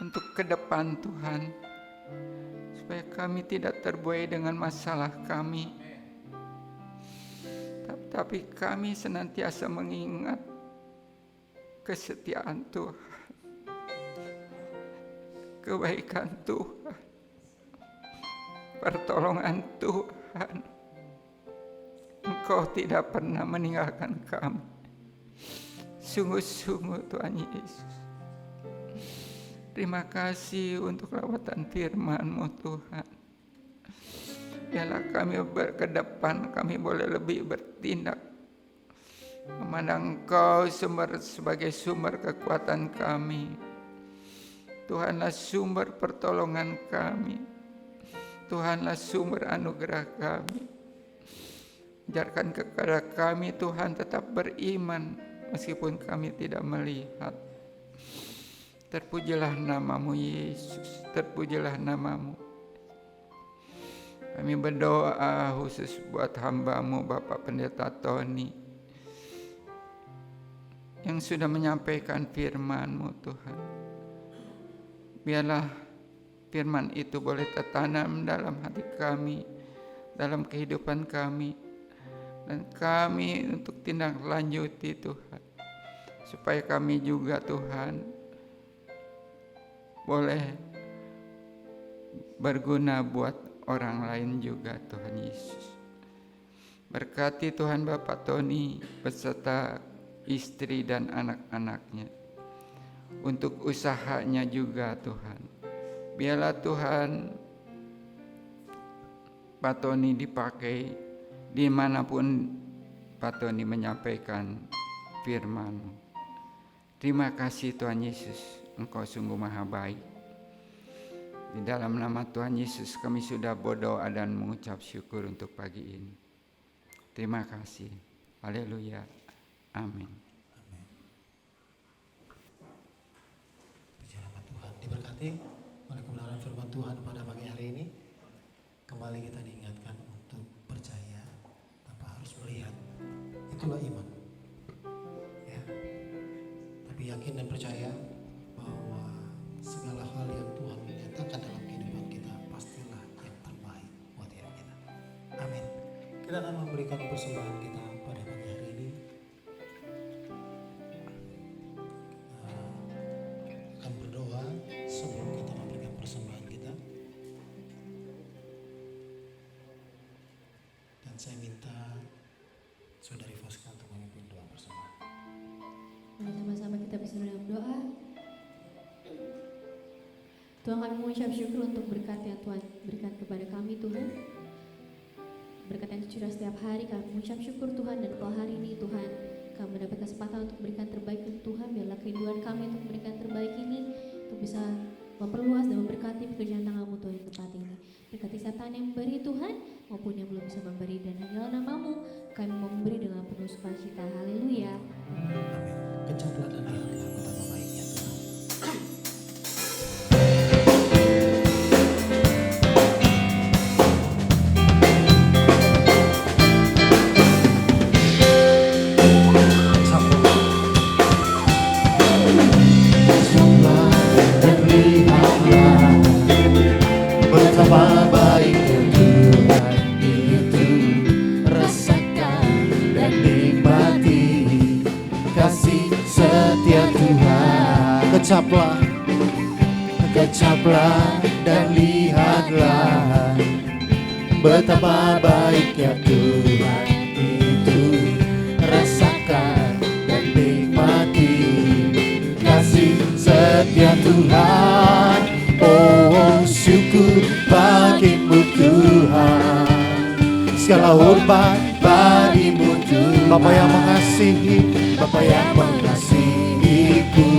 untuk ke depan Tuhan, supaya kami tidak terbuai dengan masalah kami, tapi kami senantiasa mengingat kesetiaan Tuhan, kebaikan Tuhan, pertolongan Tuhan. Engkau tidak pernah meninggalkan kami. Sungguh-sungguh Tuhan Yesus, terima kasih untuk lawatan firman-Mu Tuhan. Biarlah kami ke depan, kami boleh lebih bertindak, memandang Engkau sebagai sumber kekuatan kami. Tuhanlah sumber pertolongan kami. Tuhanlah sumber anugerah kami. Ajarkan kepada kami Tuhan tetap beriman meskipun kami tidak melihat. Terpujilah nama-Mu Yesus, terpujilah nama-Mu. Kami berdoa khusus buat hamba-Mu Bapak Pendeta Tony yang sudah menyampaikan firman-Mu Tuhan. Biarlah firman itu boleh tertanam dalam hati kami, dalam kehidupan kami, dan kami untuk tindak lanjuti Tuhan, supaya kami juga Tuhan boleh berguna buat orang lain juga Tuhan Yesus. Berkati Tuhan Bapak Tony beserta istri dan anak-anaknya, untuk usahanya juga Tuhan. Biarlah Tuhan Pak Tony dipakai dimanapun Pak Tony menyampaikan firman-Mu. Terima kasih Tuhan Yesus, Engkau sungguh maha baik. Di dalam nama Tuhan Yesus kami sudah berdoa dan mengucap syukur untuk pagi ini. Terima kasih. Haleluya. Amin. Puji nama Tuhan. Diberkati oleh kebenaran firman Tuhan pada pagi hari ini. Kembali kita diingatkan untuk percaya tanpa harus melihat. Itulah iman. Ya. Tapi yakin dan percaya bahwa segala hal yang Tuhan nyatakan dalam kehidupan kita pastilah yang terbaik buat hidup kita. Amin. Kita akan memberikan persembahan kita pada pagi hari ini. Akan berdoa sebelum kita memberikan persembahan kita. Dan saya minta Saudari Foska untuk memimpin doa persembahan. Mari sama-sama kita bersama dalam doa. Tuhan, kami mengucap syukur untuk berkat yang Tuhan berikan kepada kami Tuhan. Berkat yang curah setiap hari, kami mengucap syukur Tuhan. Dan kalau hari ini Tuhan kami mendapat kesempatan untuk berikan terbaik untuk Tuhan, biarlah kerinduan kami untuk memberikan terbaik ini untuk bisa memperluas dan memberkati Tuhan yang memberi Tuhan, maupun yang belum bisa memberi, dan hanyalah nama-Mu kami memberi dengan penuh sukacita. Haleluya. Amin. Kencanglah dan lihatlah betapa baiknya Tuhan. Betapa baiknya Tuhan itu, rasakan dan nikmati kasih setia Tuhan. Kecaplah dan lihatlah betapa baiknya Tuhan itu, rasakan dan nikmati kasih setia Tuhan. Oh, syukur bagimu Tuhan, segala hormat bagimu Tuhan. Bapa yang mengasihi, Bapa yang mengasihiku,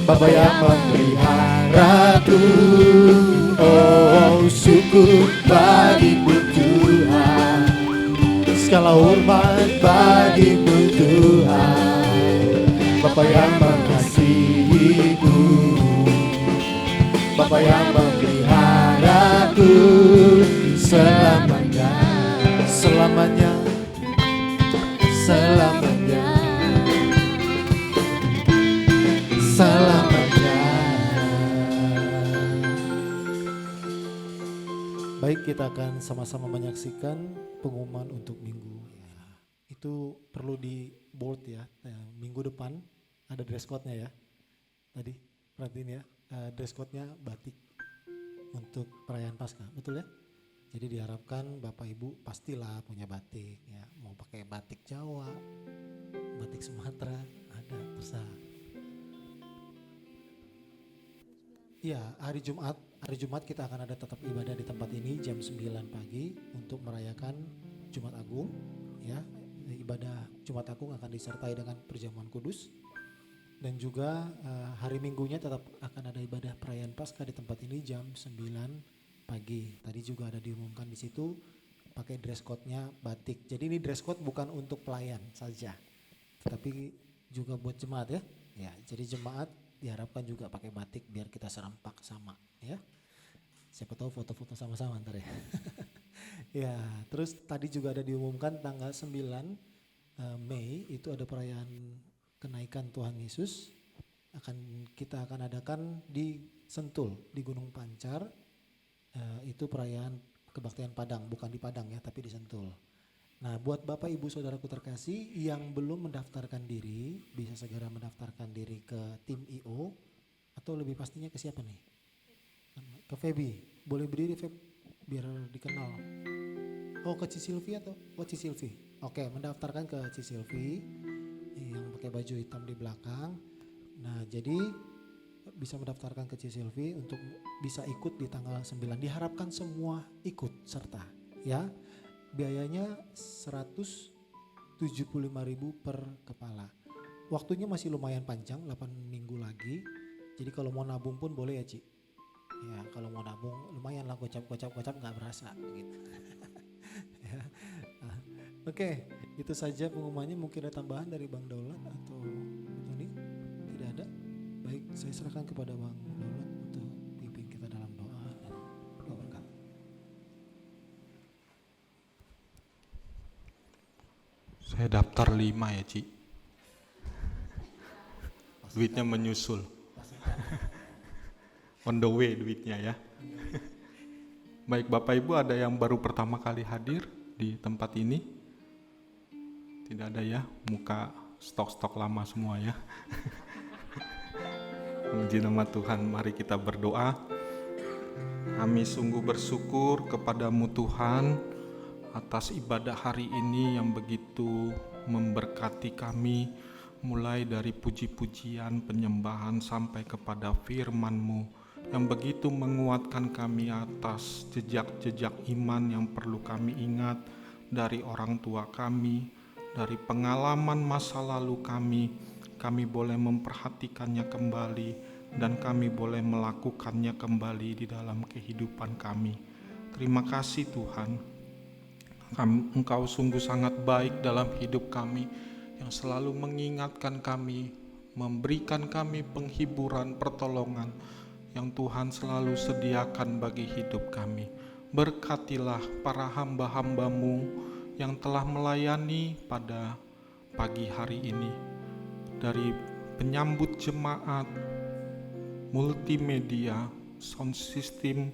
Bapa yang memeliharaku. Oh, syukur bagimu Tuhan, segala hormat bagimu Tuhan. Bapa yang mengasihiku, Bapa yang memeliharaku selamanya, selamanya, selamanya, selamanya. Baik, kita akan sama-sama menyaksikan pengumuman untuk minggu. Itu perlu di bold ya. Minggu depan ada dress code-nya ya. Tadi perhatiin ya. Dress code-nya batik untuk perayaan Paskah, betul ya? Jadi diharapkan Bapak Ibu pastilah punya batik ya, mau pakai batik Jawa, batik Sumatera, ada terserah. Iya, hari Jumat kita akan ada tetap ibadah di tempat ini jam 9 pagi untuk merayakan Jumat Agung ya. Ibadah Jumat Agung akan disertai dengan perjamuan kudus. Dan juga hari Minggunya tetap akan ada ibadah perayaan Paskah di tempat ini jam 9 pagi. Tadi juga ada diumumkan di situ pakai dress code-nya batik. Jadi ini dress code bukan untuk pelayan saja, tetapi juga buat jemaat ya. Ya, jadi jemaat diharapkan juga pakai batik biar kita serempak sama ya. Siapa tahu foto-foto sama-sama ntar ya. Ya, terus tadi juga ada diumumkan tanggal 9 Mei itu ada perayaan kenaikan Tuhan Yesus, kita akan adakan di Sentul di Gunung Pancar. Itu perayaan kebaktian Padang, bukan di Padang ya, tapi di Sentul. Nah, buat Bapak Ibu Saudaraku terkasih yang belum mendaftarkan diri, bisa segera mendaftarkan diri ke tim IO, atau lebih pastinya ke siapa nih? Ke Feby. Boleh berdiri Feb biar dikenal. Oh, ke Cisilvi atau? Oh, Cisilvi. Oke, mendaftarkan ke Cisilvi yang pakai baju hitam di belakang. Nah, jadi bisa mendaftarkan ke Cisilvi untuk bisa ikut di tanggal 9. Diharapkan semua ikut serta ya. Biayanya 175.000 per kepala. Waktunya masih lumayan panjang, 8 minggu lagi. Jadi kalau mau nabung pun boleh ya, Ci. Ya, kalau mau nabung lumayan lah, gocap nggak berasa gitu. Ya. Oke, itu saja pengumumannya. Mungkin ada tambahan dari Bang Daulat atau Tony? Tidak ada? Baik, saya serahkan kepada Bang Daulat untuk pimpin kita dalam doa dan doa berkat. Saya daftar 5 ya, Ci. Duitnya menyusul. On the way duitnya ya. Baik Bapak Ibu, ada yang baru pertama kali hadir di tempat ini? Tidak ada ya, muka stok-stok lama semua ya. Puji nama Tuhan, mari kita berdoa. Kami sungguh bersyukur kepadamu Tuhan atas ibadah hari ini yang begitu memberkati kami, mulai dari puji-pujian, penyembahan sampai kepada firman-Mu yang begitu menguatkan kami atas jejak-jejak iman yang perlu kami ingat dari orang tua kami, dari pengalaman masa lalu kami boleh memperhatikannya kembali dan kami boleh melakukannya kembali di dalam kehidupan kami. Terima kasih Tuhan, Engkau sungguh sangat baik dalam hidup kami, yang selalu mengingatkan kami, memberikan kami penghiburan, pertolongan yang Tuhan selalu sediakan bagi hidup kami. Berkatilah para hamba-hamba-Mu yang telah melayani pada pagi hari ini, dari penyambut jemaat, multimedia, sound system,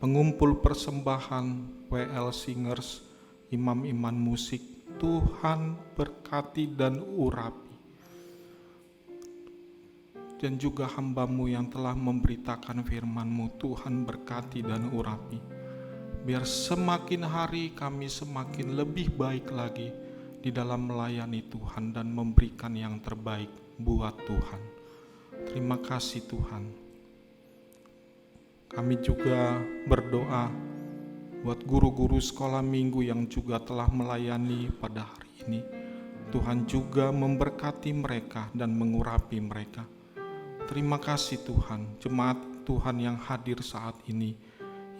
pengumpul persembahan, WL Singers, imam-imam musik. Tuhan berkati dan urapi. Dan juga hamba-Mu yang telah memberitakan firman-Mu, Tuhan berkati dan urapi. Biar semakin hari kami semakin lebih baik lagi di dalam melayani Tuhan dan memberikan yang terbaik buat Tuhan. Terima kasih Tuhan. Kami juga berdoa buat guru-guru sekolah minggu yang juga telah melayani pada hari ini. Tuhan juga memberkati mereka dan mengurapi mereka. Terima kasih Tuhan, jemaat Tuhan yang hadir saat ini,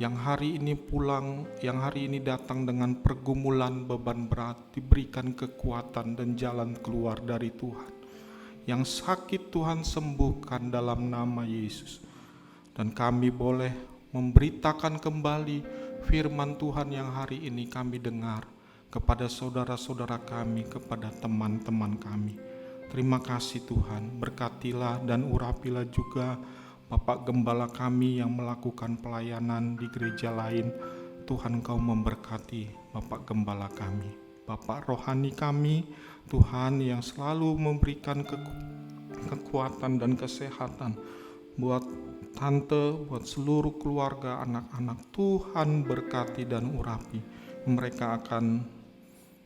yang hari ini pulang, yang hari ini datang dengan pergumulan beban berat, diberikan kekuatan dan jalan keluar dari Tuhan. Yang sakit Tuhan sembuhkan dalam nama Yesus. Dan kami boleh memberitakan kembali firman Tuhan yang hari ini kami dengar kepada saudara-saudara kami, kepada teman-teman kami. Terima kasih Tuhan, berkatilah dan urapilah juga Bapak Gembala kami yang melakukan pelayanan di gereja lain. Tuhan Kau memberkati Bapak Gembala kami, Bapak rohani kami, Tuhan yang selalu memberikan kekuatan dan kesehatan buat tante, buat seluruh keluarga, anak-anak. Tuhan berkati dan urapi. Mereka akan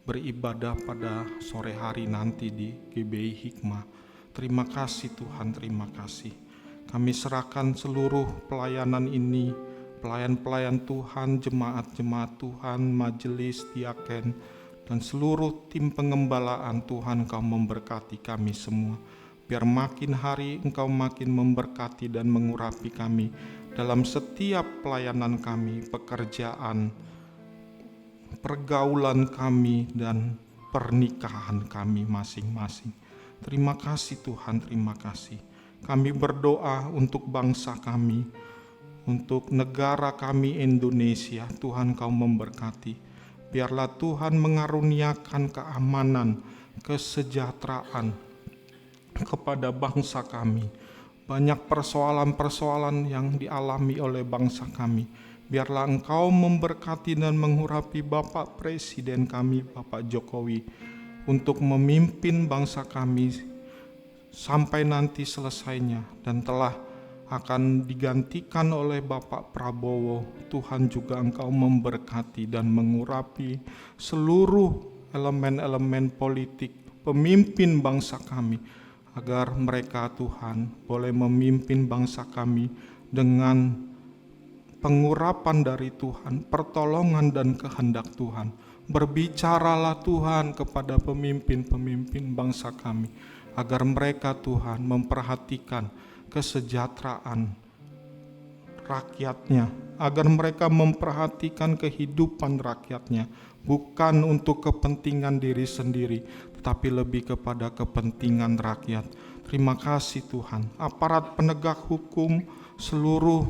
beribadah pada sore hari nanti di GBI Hikmah. Terima kasih Tuhan, terima kasih. Kami serahkan seluruh pelayanan ini, pelayan-pelayan Tuhan, jemaat-jemaat Tuhan, majelis, diaken, dan seluruh tim pengembalaan. Tuhan Kau memberkati kami semua. Biar makin hari Engkau makin memberkati dan mengurapi kami dalam setiap pelayanan kami, pekerjaan, pergaulan kami, dan pernikahan kami masing-masing. Terima kasih Tuhan, terima kasih. Kami berdoa untuk bangsa kami, untuk negara kami Indonesia. Tuhan Kau memberkati. Biarlah Tuhan mengaruniakan keamanan, kesejahteraan kepada bangsa kami. Banyak persoalan-persoalan yang dialami oleh bangsa kami. Biarlah Engkau memberkati dan mengurapi Bapak Presiden kami, Bapak Jokowi, untuk memimpin bangsa kami sampai nanti selesainya, dan telah akan digantikan oleh Bapak Prabowo. Tuhan juga Engkau memberkati dan mengurapi seluruh elemen-elemen politik, pemimpin bangsa kami, agar mereka Tuhan boleh memimpin bangsa kami dengan pengurapan dari Tuhan, pertolongan dan kehendak Tuhan. Berbicaralah Tuhan kepada pemimpin-pemimpin bangsa kami, agar mereka Tuhan memperhatikan kesejahteraan rakyatnya, agar mereka memperhatikan kehidupan rakyatnya, bukan untuk kepentingan diri sendiri, tetapi lebih kepada kepentingan rakyat. Terima kasih Tuhan, aparat penegak hukum, seluruh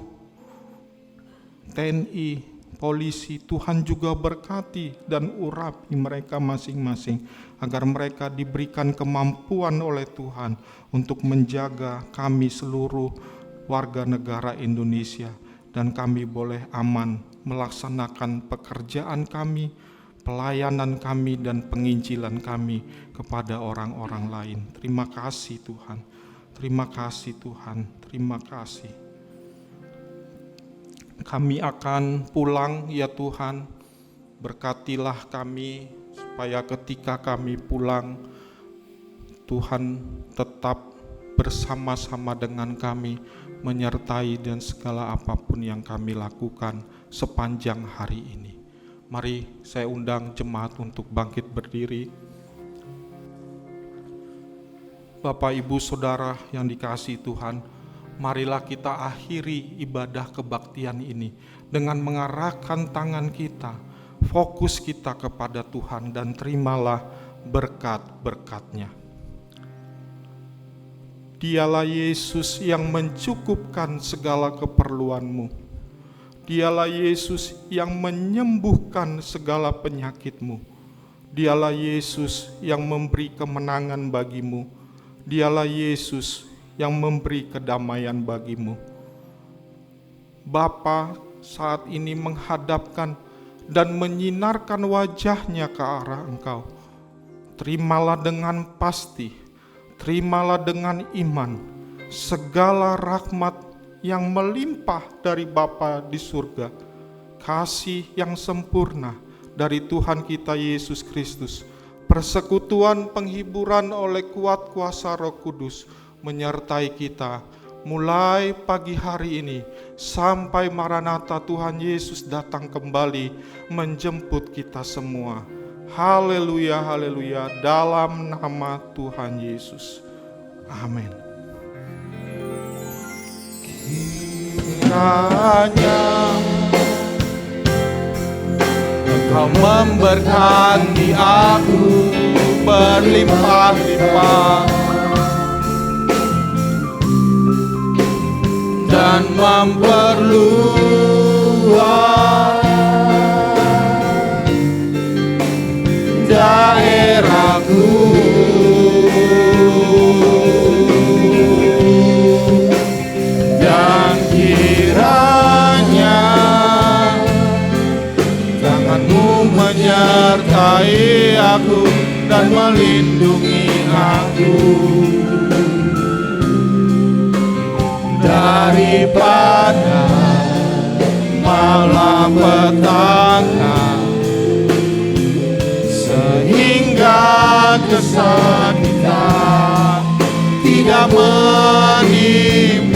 TNI, polisi, Tuhan juga berkati dan urapi mereka masing-masing, agar mereka diberikan kemampuan oleh Tuhan untuk menjaga kami seluruh warga negara Indonesia, dan kami boleh aman melaksanakan pekerjaan kami, pelayanan kami, dan penginjilan kami kepada orang-orang lain. Terima kasih Tuhan, terima kasih Tuhan, terima kasih. Kami akan pulang ya Tuhan, berkatilah kami supaya ketika kami pulang, Tuhan tetap bersama-sama dengan kami, menyertai dan segala apapun yang kami lakukan sepanjang hari ini. Mari saya undang jemaat untuk bangkit berdiri. Bapak, Ibu, Saudara yang dikasihi Tuhan, marilah kita akhiri ibadah kebaktian ini dengan mengarahkan tangan kita, fokus kita kepada Tuhan, dan terimalah berkat-berkat-Nya. Dialah Yesus yang mencukupkan segala keperluanmu. Dialah Yesus yang menyembuhkan segala penyakitmu. Dialah Yesus yang memberi kemenangan bagimu. Dialah Yesus yang memberi kedamaian bagimu. Bapa saat ini menghadapkan dan menyinarkan wajah-Nya ke arah engkau. Terimalah dengan pasti, terimalah dengan iman segala rahmat yang melimpah dari Bapa di surga, kasih yang sempurna dari Tuhan kita Yesus Kristus, persekutuan penghiburan oleh kuat kuasa Roh Kudus menyertai kita mulai pagi hari ini sampai Maranatha Tuhan Yesus datang kembali menjemput kita semua. Haleluya, haleluya, dalam nama Tuhan Yesus. Amin. Kiranya Engkau memberkati aku berlimpah-limpah dan memperluas daerahku, dan kiranya tangan-Mu menyertai aku dan melindungi aku daripada malapetaka, sehingga kesakitan tidak menimpa